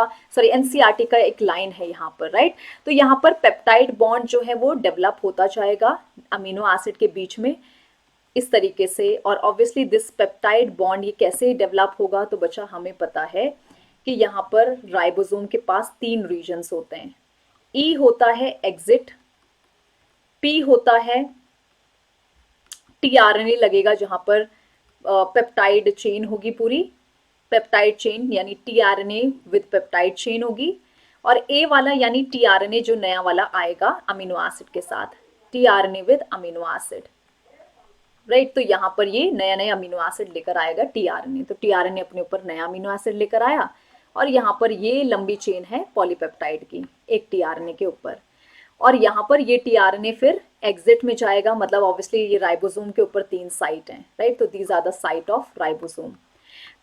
NCERT का एक लाइन है यहाँ पर, राइट। तो यहाँ पर पेप्टाइड बॉन्ड जो है वो डेवलप होता जाएगा अमीनो एसिड के बीच में इस तरीके से, और ऑब्वियसली दिस पेप्टाइड बॉन्ड ये कैसे डेवलप होगा, तो बच्चा हमें पता है कि यहाँ पर राइबोसोम के पास 3 रीजन्स होते हैं। ई होता है एग्जिट, पी होता है टीआरएनए लगेगा जहां पर पेप्टाइड चेन होगी, पूरी पेप्टाइड चेन यानी टीआरएनए विद पेप्टाइड चेन होगी, और ए वाला यानी टीआरएनए जो नया वाला आएगा अमीनो एसिड के साथ, tRNA with amino acid, right. तो यहाँ पर ये नया नया अमीनो एसिड लेकर आएगा टीआरएनए, तो टीआरएनए अपने ऊपर नया अमीनो एसिड लेकर आया, और यहाँ पर ये लंबी चेन है पॉलीपेप्टाइड की एक टीआरएनए के ऊपर, और यहाँ पर ये टीआरएनए फिर एग्जिट में जाएगा, मतलब ऑब्वियसली ये राइबोसोम के ऊपर 3 साइट हैं, राइट। तो these are the site of ribosome.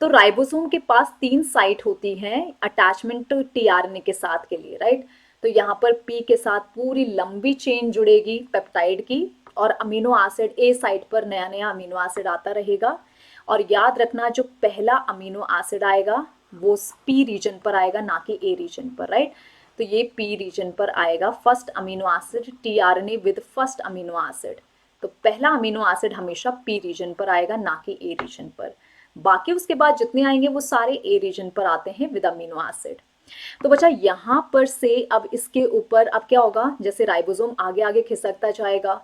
तो राइबोसोम के पास 3 साइट होती हैं अटैचमेंट टीआरएनए के साथ के लिए, राइट। तो यहाँ पर पी के साथ पूरी लंबी चेन जुड़ेगी पेप्टाइड की, और अमीनो एसिड ए साइट पर नया नया अमीनो एसिड आता रहेगा, और याद रखना जो पहला अमीनो एसिड आएगा वो पी रीजन पर आएगा, ना कि ए रीजन पर, राइट। तो ये पी रीजन पर आएगा first amino acid tRNA with first amino acid, तो पहला अमीनो एसिड हमेशा पी रीजन पर आएगा, ना कि ए रीजन पर। बाकी उसके बाद जितने आएंगे वो सारे ए रीजन पर आते हैं विद अमीनो एसिड। तो बच्चा यहाँ पर से अब इसके ऊपर अब क्या होगा, जैसे राइबोसोम आगे आगे खिसकता जाएगा,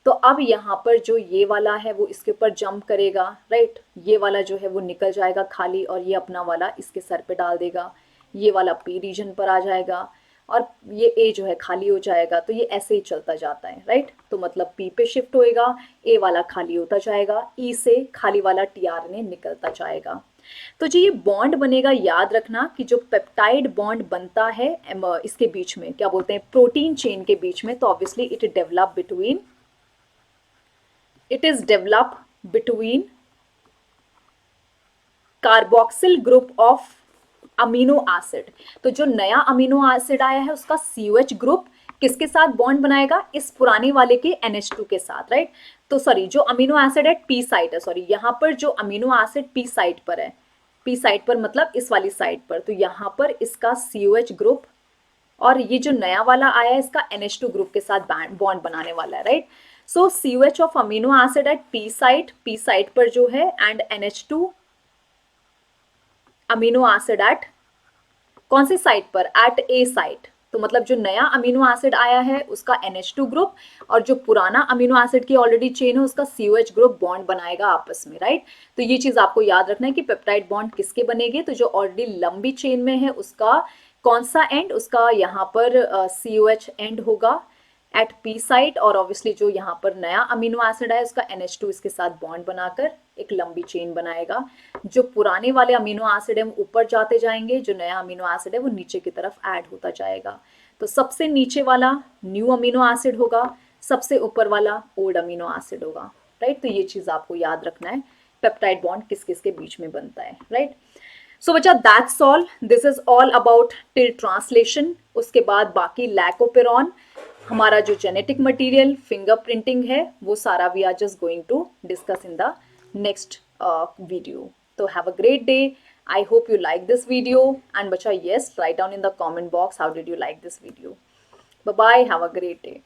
तो अब यहाँ पर जो ये वाला है वो इसके ऊपर जंप करेगा, राइट। ये वाला जो है वो निकल जाएगा खाली, और ये अपना वाला इसके सर पे डाल देगा, ये वाला पी रीजन पर आ जाएगा, और ये ए जो है खाली हो जाएगा। तो ये ऐसे ही चलता जाता है, राइट। तो मतलब पी पे शिफ्ट होएगा, ए वाला खाली होता जाएगा, ई से खाली वाला टीआरएनए निकलता जाएगा। तो जो ये बॉन्ड बनेगा, याद रखना कि जो पेप्टाइड बॉन्ड बनता है इसके बीच में, क्या बोलते हैं, प्रोटीन चेन के बीच में, तो obviously it is develop between carboxyl group of amino acid. तो जो नया अमीनो एसिड आया है उसका COH ग्रुप किसके साथ बॉन्ड बनाएगा, इस पुराने वाले के NH2 के साथ, राइट। तो सॉरी, जो अमीनो एसिड है पी साइट है, सॉरी यहाँ पर जो अमीनो एसिड पी साइट पर है, पी साइट पर मतलब इस वाली साइट पर, तो यहाँ पर इसका COH ग्रुप, और ये जो नया वाला आया है इसका NH2 ग्रुप के साथ बॉन्ड बनाने वाला है, right. So COH of amino acid at P site पर जो है, and NH2 amino acid eight कौन से साइट पर, एट ए साइट। तो मतलब जो नया अमीनो एसिड आया है उसका NH2 ग्रुप, और जो पुराना अमीनो एसिड की ऑलरेडी चेन है उसका COH ग्रुप बॉन्ड बनाएगा आपस में, राइट। तो ये चीज आपको याद रखना है कि पेप्टाइड बॉन्ड किसके बनेंगे, तो जो ऑलरेडी लंबी चेन में है उसका कौन सा एंड, उसका यहाँ पर COH एंड होगा एट पी साइट, और ऑब्वियसली जो यहाँ पर नया अमीनो एसिड है उसका NH2 इसके साथ बॉन्ड बनाकर एक लंबी चेन बनाएगा। जो पुराने वाले अमीनो एसिड है वो ऊपर जाते जाएंगे, जो नया अमीनो एसिड है वो नीचे की तरफ ऐड होता जाएगा। तो सबसे नीचे वाला न्यू अमीनो एसिड होगा, सबसे ऊपर वाला ओल्ड अमीनो एसिड होगा, राइट। तो ये चीज आपको याद रखना है, पेप्टाइड बॉन्ड किस किस के बीच में बनता है, राइट। सो बच्चा that's all, this is all about till translation. उसके बाद बाकी लैकोपेरॉन, हमारा जो जेनेटिक मटेरियल, फिंगरप्रिंटिंग है, वो सारा we are just going to discuss in the next video. So have a great day. I hope you like this video, and bacha, yes, write down in the comment box how did you like this video. Bye bye, have a great day.